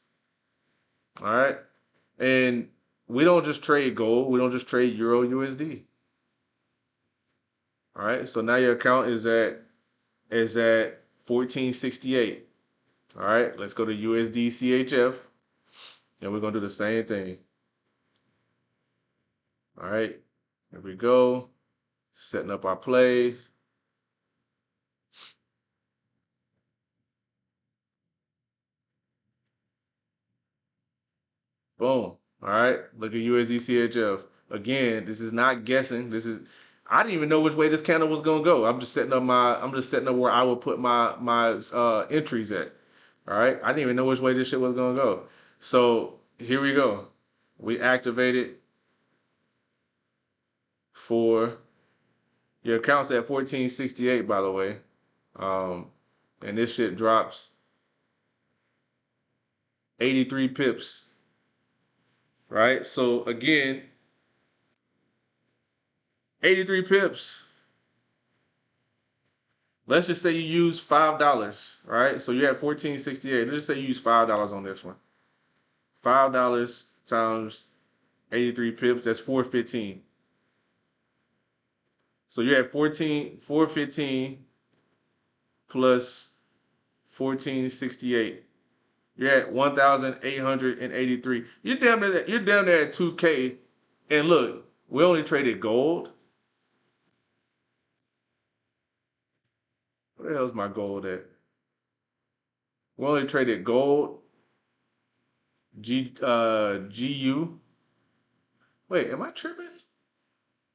All right. And we don't just trade gold, we don't just trade Euro USD. All right. So now your account is at 1468. All right, let's go to USD CHF, and we're gonna do the same thing. All right, Here we go. Setting up our plays. Boom. All right. Look at USD CHF. Again, this is not guessing. I didn't even know which way this candle was gonna go. I'm just setting up where I would put my entries at. All right. I didn't even know which way this shit was gonna go. So here we go. We activated for your account's at 1468, by the way. Um, and this shit drops 83 pips. Right? So again, 83 pips. Let's just say you use $5, right? So you're at 1468. Let's just say you use $5 on this one. $5 times 83 pips, that's 415. So you're at 415 plus 1468. You're at 1,883. You're down there at 2K. And look, we only traded gold. Where the hell's my gold at? We only traded gold, GU. Wait, am I tripping?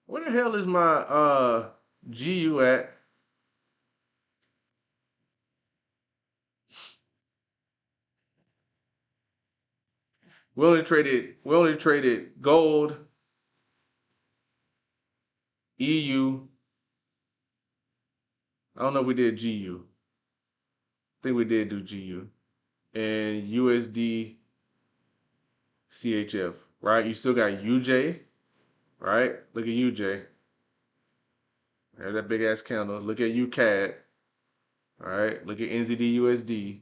Where the hell is my GU at? We only traded gold, EU. I don't know if we did GU. I think we did do GU. And USD CHF, right? You still got UJ, right? Look at UJ. There's that big ass candle. Look at UCAD. All right. Look at NZD USD.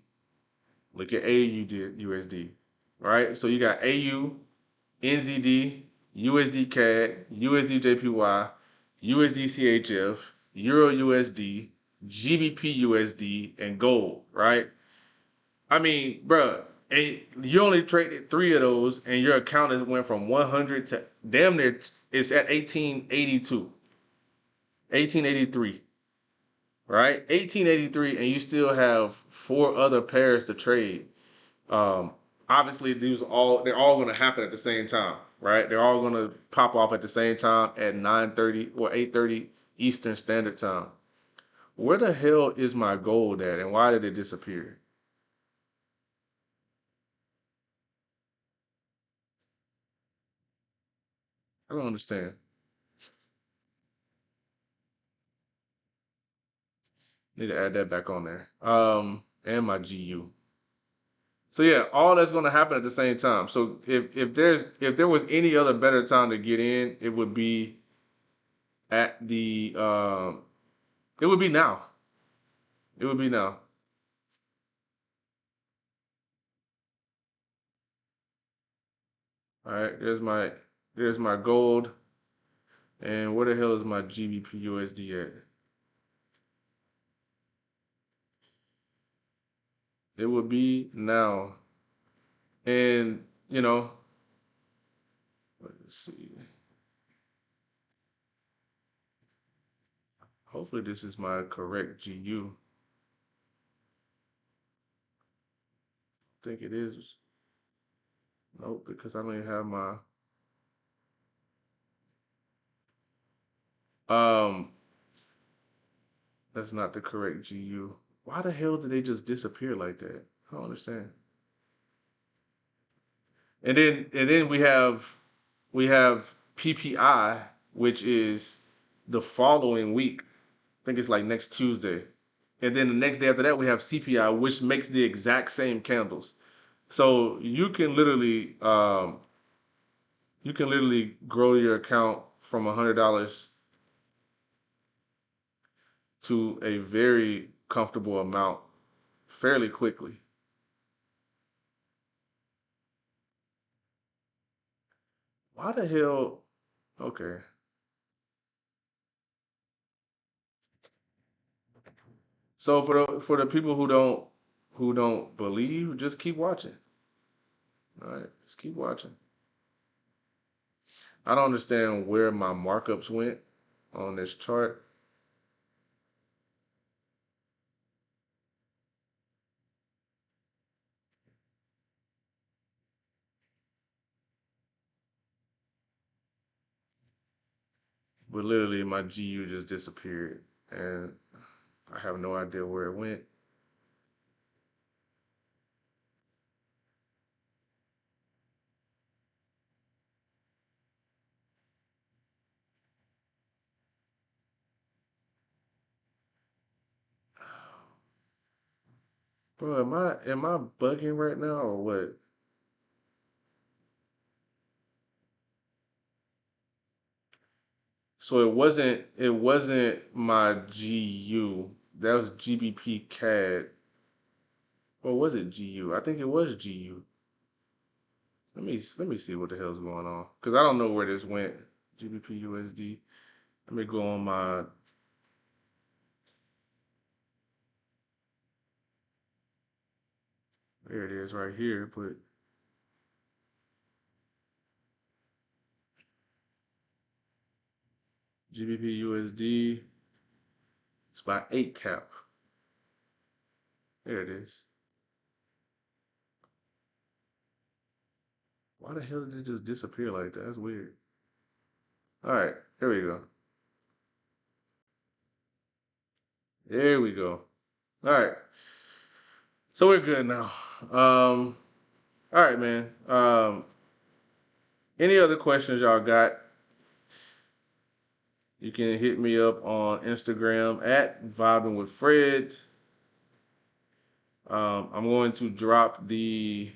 Look at AU USD. All right. So you got AU, NZD, USD CAD, USD JPY, USD CHF, Euro USD, GBP USD, and gold, right? I mean, bruh, and you only traded three of those, and your account has went from 100 to damn near it's at 1882, 1883, right? 1883, and you still have four other pairs to trade. Um, Obviously, they're all going to happen at the same time, right? They're all going to pop off at the same time at 9:30 or 8:30 Eastern Standard Time. Where the hell is my gold at, and why did it disappear? I don't understand. Need to add that back on there. And my GU. So yeah, all that's going to happen at the same time. So if there was any other better time to get in, it would be at the it would be now. It would be now. All right, there's my gold, and where the hell is my GBP USD at? It would be now, and let's see. Hopefully this is my correct GU. I think it is. Nope, because I don't even have my um. That's not the correct GU. Why the hell did they just disappear like that? I don't understand. And then we have PPI, which is the following week. I think it's like next Tuesday. And then the next day after that, we have CPI, which makes the exact same candles. So you can literally grow your account from $100 to a very comfortable amount fairly quickly. Why the hell? Okay. So for the people who don't believe, just keep watching. All right, just keep watching. I don't understand where my markups went on this chart. But literally, my GU just disappeared, and I have no idea where it went. Bro, am I bugging right now or what? So it wasn't my GU. That was GBP CAD. Or was it GU? I think it was GU. Let me see what the hell's going on. Cause I don't know where this went. GBP USD. Let me go on my there it is right here, but GBP USD. It's by 8 cap. There it is. Why the hell did it just disappear like that? That's weird. All right, here we go. There we go. All right, so we're good now. All right, man. Any other questions y'all got? You can hit me up on Instagram at Vibing with Fred. I'm going to drop the.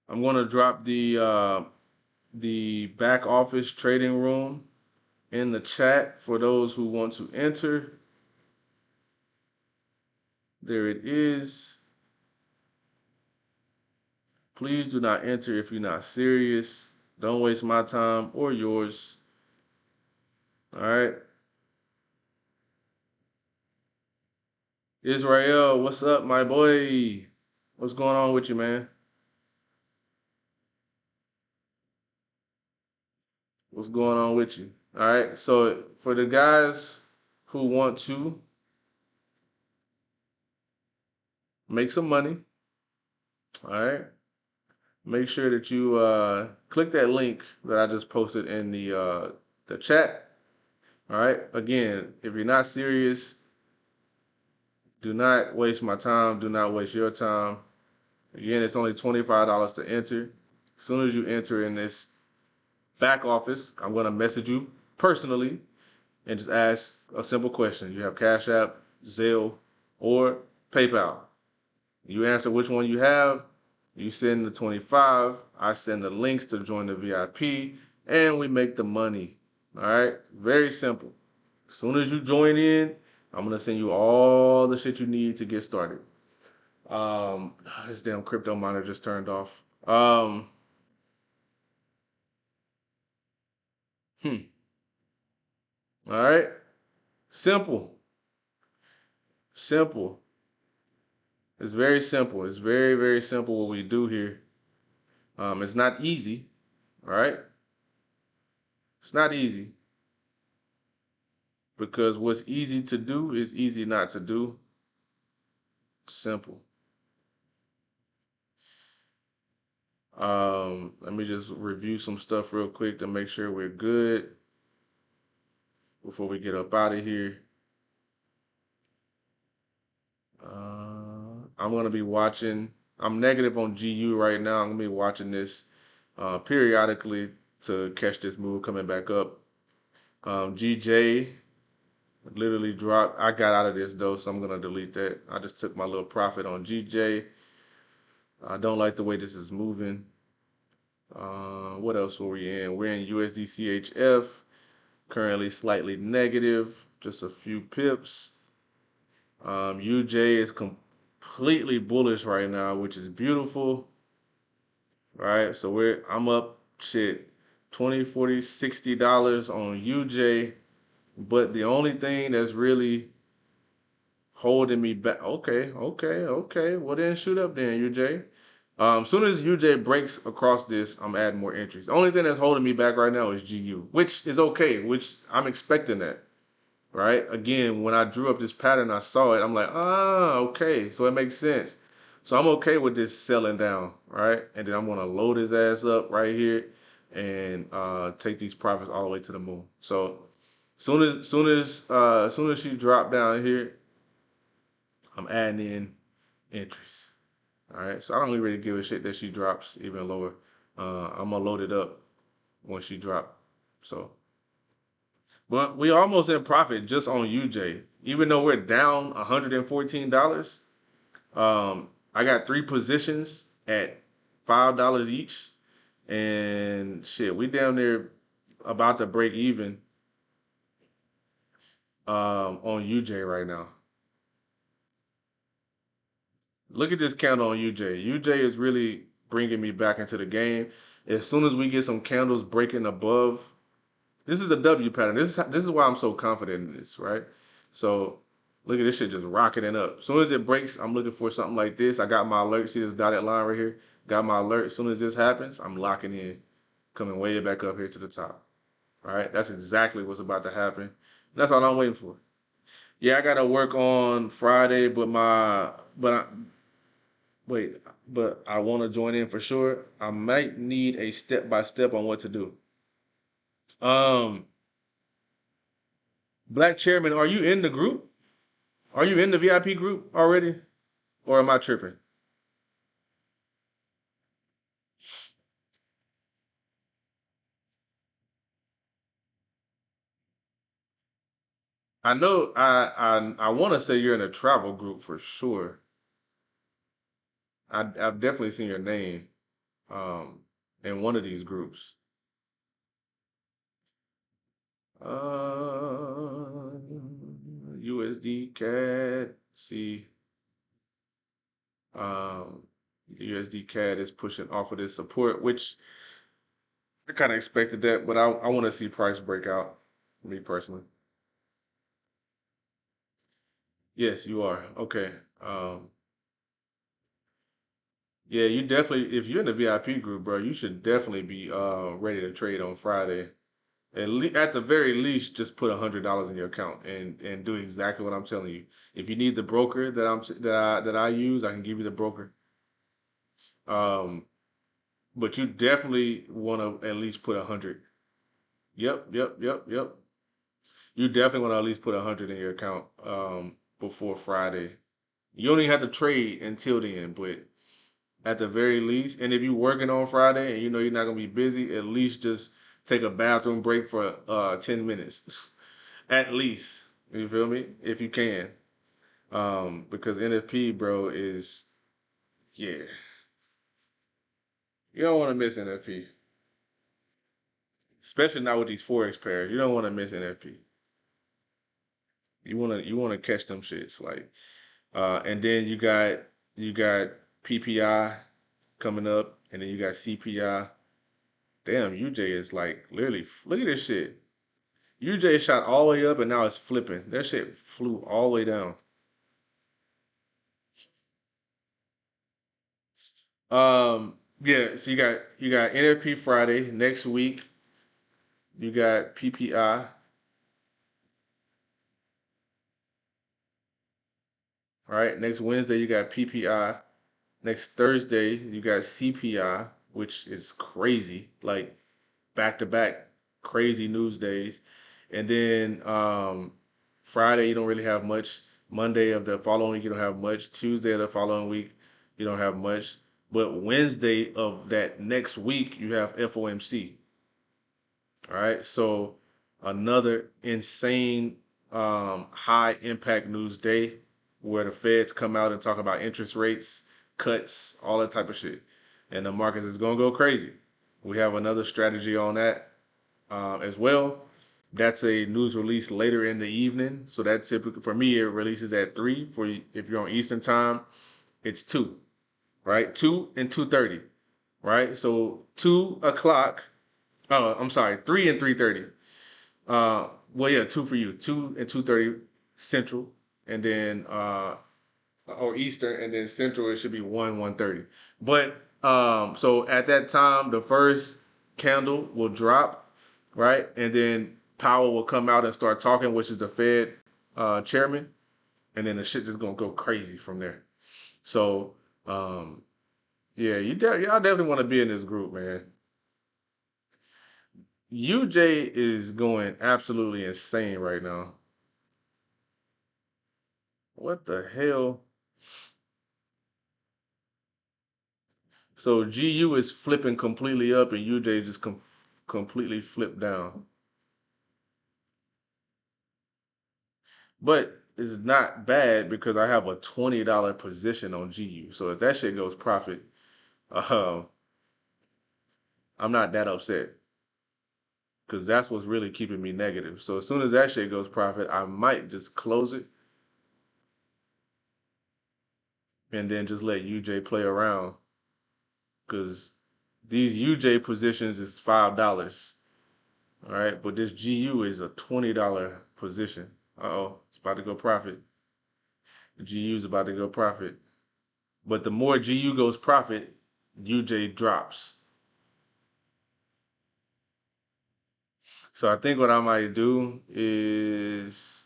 I'm going to drop the back office trading room in the chat for those who want to enter. There it is. Please do not enter if you're not serious. Don't waste my time or yours. All right. Israel, what's up, my boy? What's going on with you, man? What's going on with you? All right. So for the guys who want to make some money, all right, make sure that you click that link that I just posted in the chat. All right. Again, if you're not serious, do not waste my time. Do not waste your time. Again, it's only $25 to enter. As soon as you enter in this back office, I'm going to message you personally and just ask a simple question. You have Cash App, Zelle, or PayPal. You answer which one you have, you send the 25, I send the links to join the VIP, and we make the money. All right? Very simple. As soon as you join in, I'm going to send you all the shit you need to get started. This damn crypto miner just turned off. Hmm. All right. Simple. Simple. It's very simple. It's very, very simple what we do here. It's not easy. All right. It's not easy because what's easy to do is easy not to do. Simple. Let me just review some stuff real quick to make sure we're good before we get up out of here. I'm gonna be watching. I'm negative on GU right now. I'm gonna be watching this periodically to catch this move coming back up. GJ literally dropped. I got out of this though, so I'm gonna delete that. I just took my little profit on GJ. I don't like the way this is moving. What else were we in? We're in USD CHF, currently slightly negative, just a few pips. UJ is completely bullish right now, which is beautiful. Right? So I'm up shit 20, 40, $60 on UJ. But the only thing that's really holding me back. Okay. Well then shoot up then, UJ. Soon as UJ breaks across this, I'm adding more entries. The only thing that's holding me back right now is GU, which is okay, which I'm expecting that. Right? Again, when I drew up this pattern, I saw it. I'm like, okay, so it makes sense. So I'm okay with this selling down, right? And then I'm gonna load his ass up right here and take these profits all the way to the moon. So soon as she dropped down here, I'm adding in entries. All right. So I don't really give a shit that she drops even lower. I'm gonna load it up when she drop. So, but we almost in profit just on UJ, even though we're down $114. I got three positions at $5 each, and shit, we down there about to break even on UJ right now. Look at this candle on UJ. UJ is really bringing me back into the game. As soon as we get some candles breaking above, this is a W pattern. This is why I'm so confident in this, right? So look at this shit just rocketing up. As soon as it breaks, I'm looking for something like this. I got my alert. See this dotted line right here? Got my alert. As soon as this happens, I'm locking in, coming way back up here to the top. All right, that's exactly what's about to happen. That's all I'm waiting for. Yeah, I gotta work on Friday, wait, but I want to join in for sure. I might need a step by step on what to do. Um, Black Chairman, are you in the group? Are you in the VIP group already? Or am I tripping? I know I want to say you're in a travel group for sure. I've definitely seen your name um in one of these groups. USD CAD. See, um, the USD CAD is pushing off of this support, which I kind of expected that, but I want to see price breakout. Me personally. Yes, you are. Okay. Um, yeah, you definitely. If you're in the VIP group, bro, you should definitely be ready to trade on Friday. At the very least, just put $100 in your account and do exactly what I'm telling you. If you need the broker that I use, I can give you the broker. Um, but you definitely want to at least put 100. Yep, yep, yep, yep. You definitely want to at least put 100 in your account before Friday. You don't even have to trade until then, but at the very least, and if you're working on Friday and you know you're not gonna be busy, at least just take a bathroom break for 10 minutes. At least. You feel me? If you can. Because NFP, bro, is yeah. You don't want to miss NFP. Especially not with these Forex pairs. You don't want to miss NFP. You wanna catch them shits. Like and then you got PPI coming up, and then you got CPI. Damn, UJ is like literally look at this shit. UJ shot all the way up and now it's flipping. That shit flew all the way down. Yeah, so you got NFP Friday next week. You got PPI. All right, next Wednesday you got PPI. Next Thursday you got CPI, which is crazy, like back to back crazy news days. And then Friday you don't really have much. Monday of the following week you don't have much. Tuesday of the following week you don't have much. But Wednesday of that next week you have FOMC. All right, so another insane high impact news day where the Feds come out and talk about interest rates, cuts, all that type of shit, and the markets is gonna go crazy. We have another strategy on that as well. That's a news release later in the evening, so that typically for me it releases at 3. For if you're on Eastern time, it's 2, right? 2 and 2:30, right? So 2 o'clock. Oh, I'm sorry, 3 and 3:30. Well, yeah, 2 for you, 2 and 2:30 Central, and then or Eastern, and then Central it should be 1:30. But so at that time, the first candle will drop, right, and then Powell will come out and start talking, which is the Fed chairman, and then the shit just gonna go crazy from there. So yeah, y'all definitely want to be in this group, man. UJ is going absolutely insane right now. What the hell? So GU is flipping completely up, and UJ just completely flipped down. But it's not bad because I have a $20 position on GU. So if that shit goes profit, uh, I'm not that upset because that's what's really keeping me negative. So as soon as that shit goes profit, I might just close it and then just let UJ play around because these UJ positions is $5. All right, but this GU is a $20 position. Uh-oh, it's about to go profit. The GU is about to go profit. But the more GU goes profit, UJ drops. So I think what I might do is,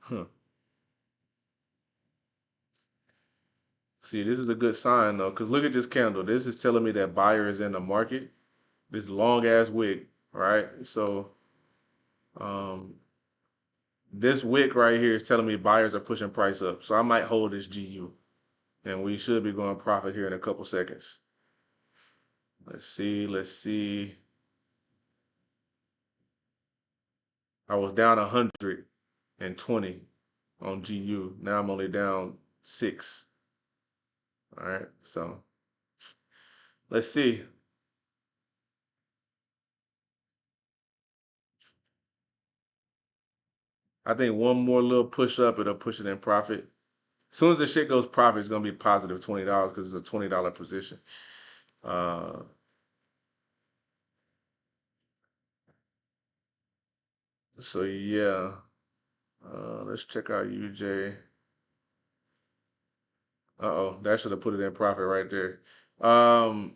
huh, see, this is a good sign though, because look at this candle. This is telling me that buyer is in the market. This long ass wick, right? So um, this wick right here is telling me buyers are pushing price up. So I might hold this GU, and we should be going profit here in a couple seconds. Let's see, let's see. I was down 120 on GU. Now I'm only down 6. All right, so let's see. I think one more little push up, it'll push it in profit. As soon as the shit goes profit, it's gonna be positive $20 because it's a $20 position. Uh, so yeah, let's check out UJ. Uh-oh, that should have put it in profit right there. Um,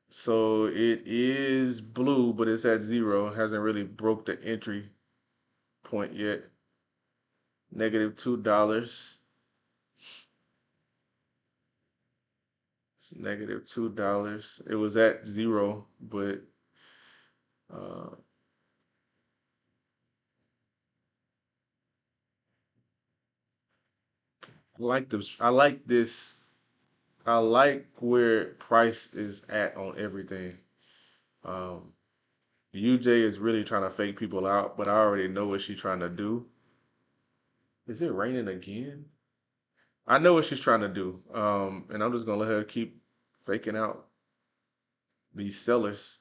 so it is blue, but it's at 0. Hasn't really broke the entry point yet. -$2. It's -$2. It was at 0, but uh, like this. I like this. I like where price is at on everything. Um, UJ is really trying to fake people out, but I already know what she's trying to do. Is it raining again? I know what she's trying to do, and I'm just gonna let her keep faking out these sellers.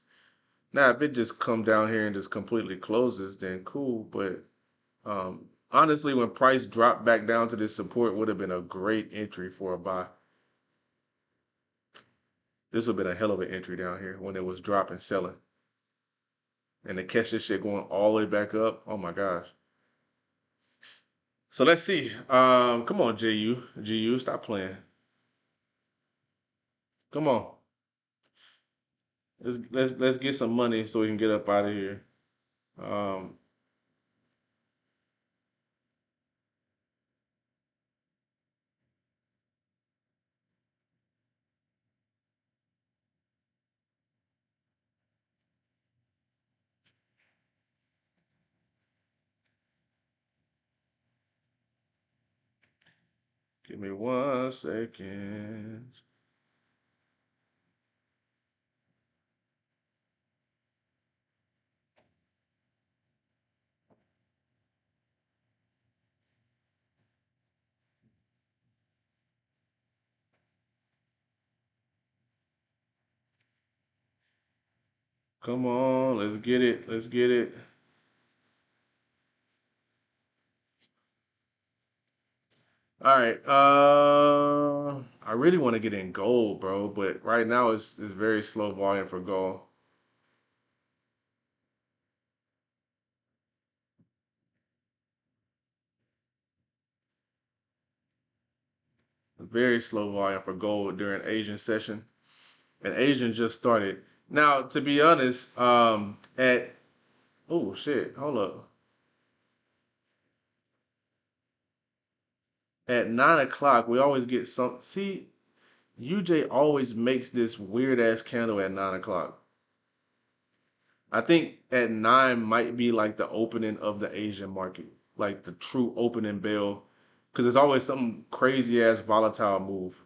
Now, if it just come down here and just completely closes, then cool. But honestly, when price dropped back down to this support, would have been a great entry for a buy. This would have been a hell of an entry down here when it was dropping, selling, and to catch this shit going all the way back up. Oh my gosh. So let's see. Come on, GU, stop playing. Come on. Let's get some money so we can get up out of here. Um, Give me 1 second. Come on, let's get it. Let's get it. All right. I really want to get in gold, bro, but right now it's very slow volume for gold. Very slow volume for gold during Asian session, and Asian just started. Now, to be honest, at oh shit, hold up. At 9 o'clock, we always get some. See, UJ always makes this weird ass candle at 9 o'clock. I think at 9 might be like the opening of the Asian market, like the true opening bell, because it's always some crazy ass volatile move.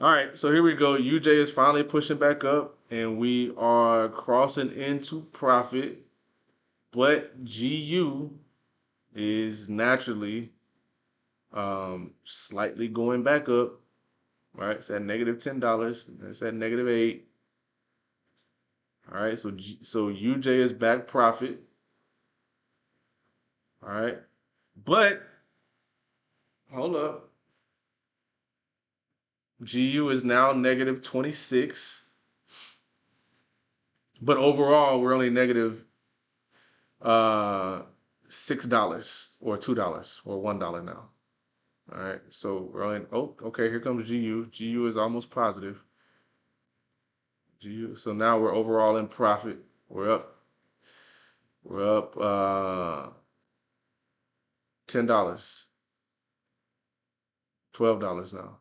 All right, so here we go. UJ is finally pushing back up, and we are crossing into profit, but GU is naturally slightly going back up. Right, it's at -$10. It's at -8. All right, so UJ is back profit. All right, but hold up, GU is now -26. But overall, we're only negative uh $6 or $2 or $1 now. All right, so we're only okay. Here comes GU. GU is almost positive. GU. So now we're overall in profit. We're up. We're up $10, $12 now.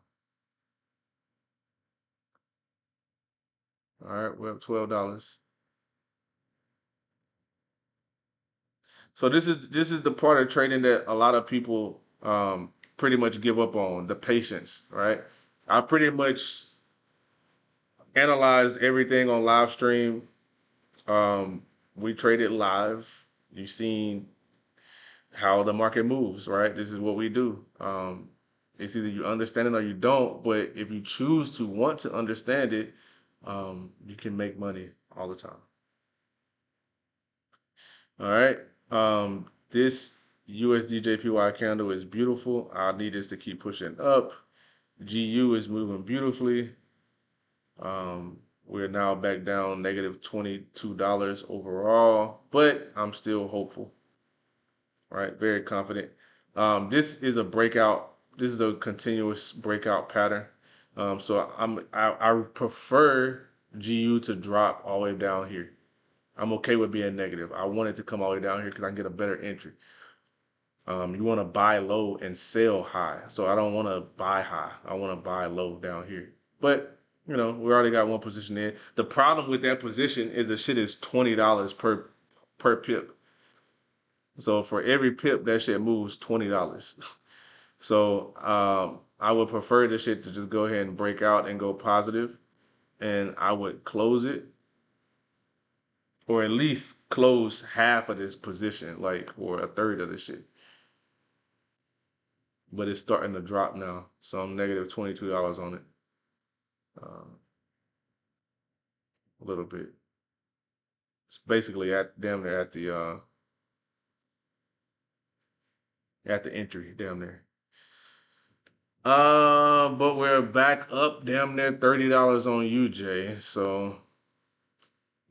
All right, we're up $12. So this is the part of trading that a lot of people pretty much give up on, the patience, right? I pretty much analyzed everything on live stream. We traded live. You've seen how the market moves, right? This is what we do. It's either you understand it or you don't. But if you choose to want to understand it, you can make money all the time. All right. This USD candle is beautiful. I need this to keep pushing up. GU is moving beautifully. We're now back down -$22 overall, but I'm still hopeful. All right, very confident. This is a breakout. This is a continuous breakout pattern. So I prefer GU to drop all the way down here. I'm okay with being negative. I want it to come all the way down here because I can get a better entry. You want to buy low and sell high. So I don't want to buy high. I want to buy low down here. But we already got one position in. The problem with that position is the shit is $20 per pip. So for every pip, that shit moves $20. So I would prefer the shit to just go ahead and break out and go positive, and I would close it, or at least close half of this position, like, or a third of the shit. But it's starting to drop now, so I'm -$22 on it, a little bit. It's basically at damn near at the entry, damn near. But we're back up damn near $30 on UJ, so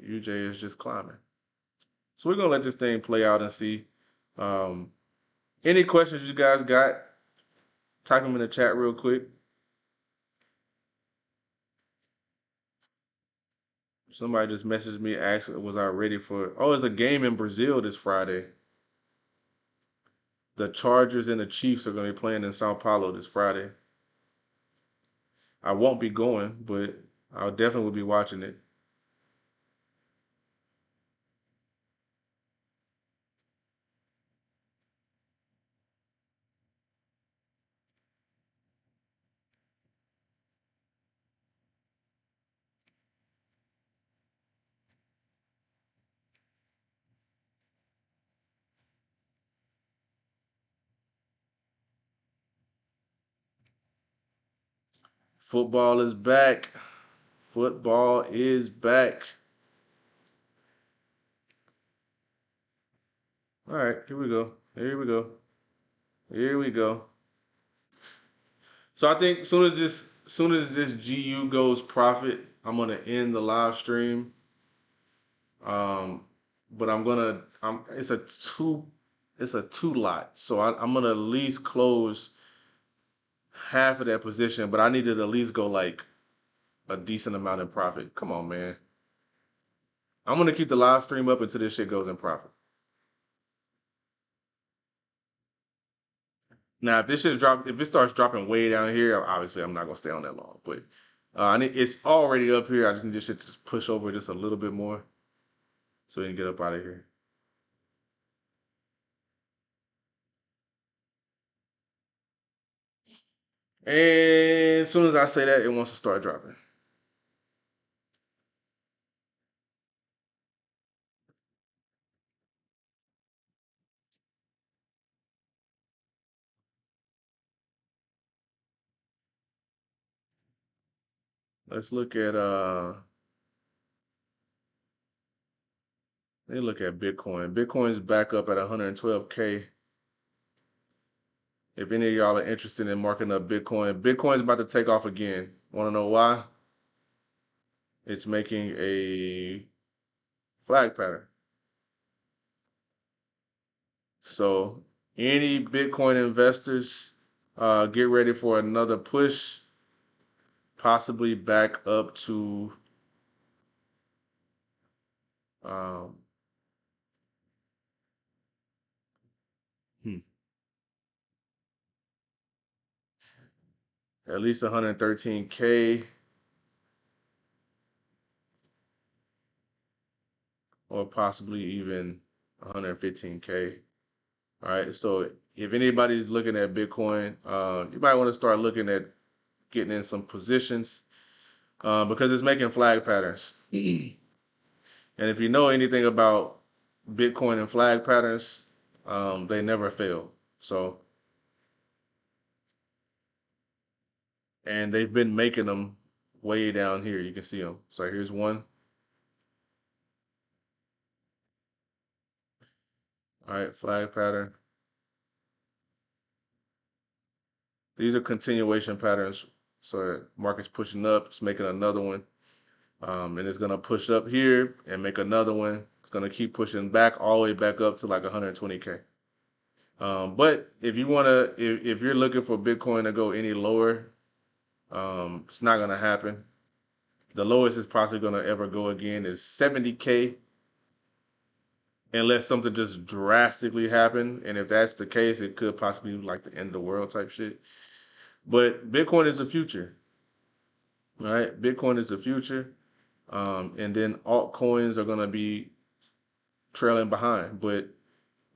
UJ is just climbing. So we're gonna let this thing play out and see. Um, any questions you guys got? Type them in the chat real quick. Somebody just messaged me, asked, was I ready for? Oh, it's a game in Brazil this Friday. The Chargers and the Chiefs are gonna be playing in Sao Paulo this Friday. I won't be going, but I'll definitely be watching it. Football is back. Football is back. All right, here we go. Here we go. Here we go. So I think soon as this GU goes profit, I'm gonna end the live stream. But it's a two lot. So I'm gonna at least close half of that position, but I needed to at least go like a decent amount in profit. Come on, man. I'm gonna keep the live stream up until this shit goes in profit. Now, if it starts dropping way down here, obviously I'm not gonna stay on that long. But it's already up here. I just need this shit to just push over just a little bit more, so we can get up out of here. And as soon as I say that, it wants to start dropping. Let's look at Let me look at Bitcoin. Bitcoin's back up at 112K. If any of y'all are interested in marking up Bitcoin, Bitcoin's about to take off again. Want to know why? It's making a flag pattern. So any Bitcoin investors, get ready for another push, possibly back up to um, hmm, at least 113K or possibly even 115K. All right. So if anybody's looking at Bitcoin, you might want to start looking at getting in some positions because it's making flag patterns. And if you know anything about Bitcoin and flag patterns, they never fail. So, and they've been making them way down here. You can see them. So here's one. All right, flag pattern. These are continuation patterns. So market's pushing up, it's making another one. And it's gonna push up here and make another one. It's gonna keep pushing back all the way back up to like 120K. But if you wanna, if you're looking for Bitcoin to go any lower, it's not gonna happen. The lowest it's possibly gonna ever go again is 70K, unless something just drastically happen. And if that's the case, it could possibly be like the end of the world type shit. But Bitcoin is the future, right? Bitcoin is the future. And then altcoins are gonna be trailing behind. But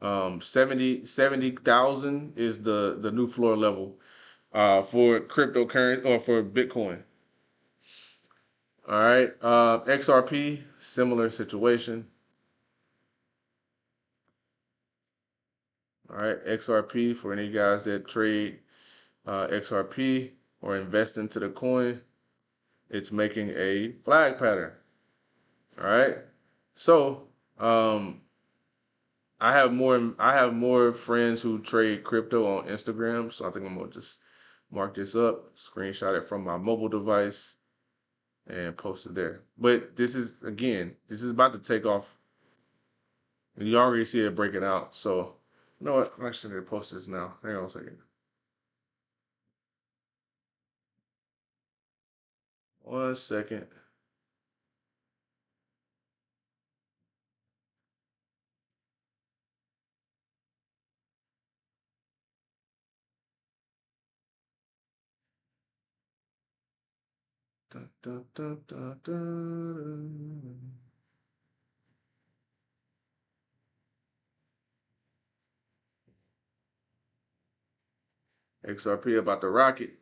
70,000 is the new floor level for cryptocurrency or for Bitcoin. All right. XRP, similar situation. All right. XRP, for any guys that trade XRP or invest into the coin, it's making a flag pattern. All right. So I have more friends who trade crypto on Instagram, so I think I'm gonna just mark this up, screenshot it from my mobile device, and post it there. But this is about to take off. And you already see it breaking out. So you know what? I'm actually gonna post this now. Hang on a second. 1 second. Dun, dun, dun, dun, dun. XRP about to rocket.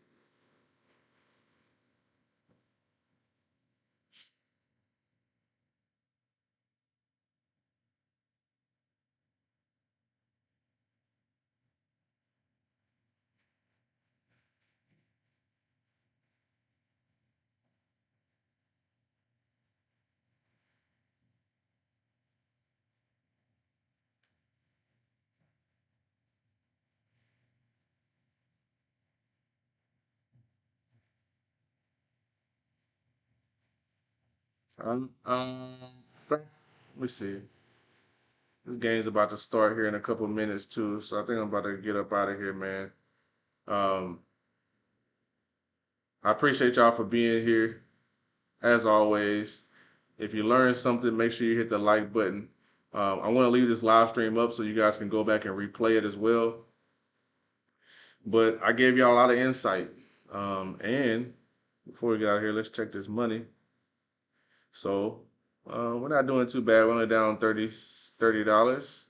Let me see. This game's about to start here in a couple minutes too, so I think I'm about to get up out of here, man. Um, I appreciate y'all for being here. As always, if you learned something, make sure you hit the like button. I want to leave this live stream up so you guys can go back and replay it as well. But I gave y'all a lot of insight. And before we get out of here, let's check this money. So we're not doing too bad. We're only down $30.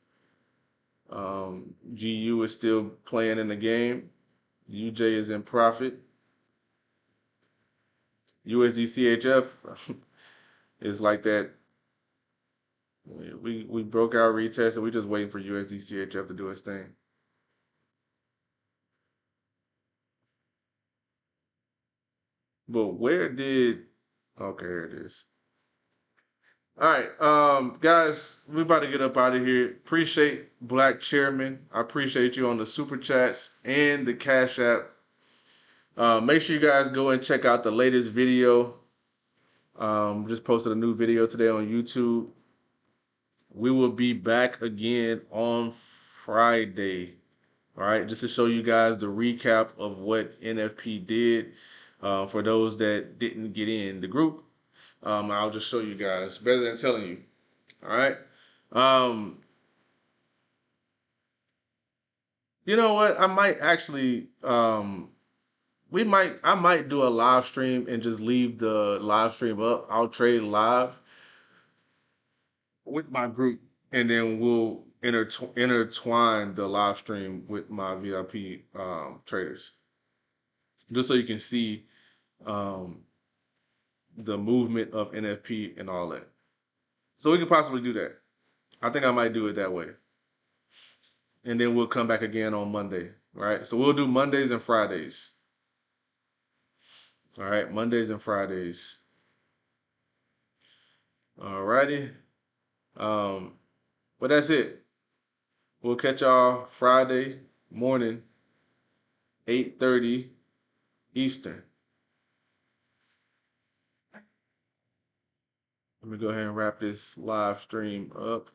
GU is still playing in the game. UJ is in profit. USD CHF is like that. We broke our retest, and we're just waiting for USD CHF to do its thing. But where did? Okay, here it is. All right, guys, we about to get up out of here. Appreciate Black Chairman. I appreciate you on the super chats and the Cash App. Make sure you guys go and check out the latest video. Just posted a new video today on YouTube. We will be back again on Friday. All right, just to show you guys the recap of what NFP did. For those that didn't get in the group, I'll just show you guys. Better than telling you. All right. You know what? I might actually I might do a live stream and just leave the live stream up. I'll trade live with my group, and then we'll intertwine the live stream with my VIP traders, just so you can see um, the movement of NFP and all that. So we could possibly do that. I think I might do it that way, and then we'll come back again on Monday. All right. So we'll do Mondays and Fridays. All right, Mondays and Fridays. All righty. But that's it. We'll catch y'all Friday morning, 8:30 Eastern. Let me go ahead and wrap this live stream up.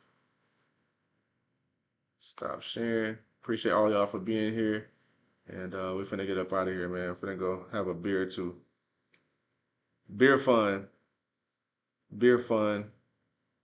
Stop sharing. Appreciate all y'all for being here. And we're finna get up out of here, man. Finna go have a beer too. Beer fun. Beer fun.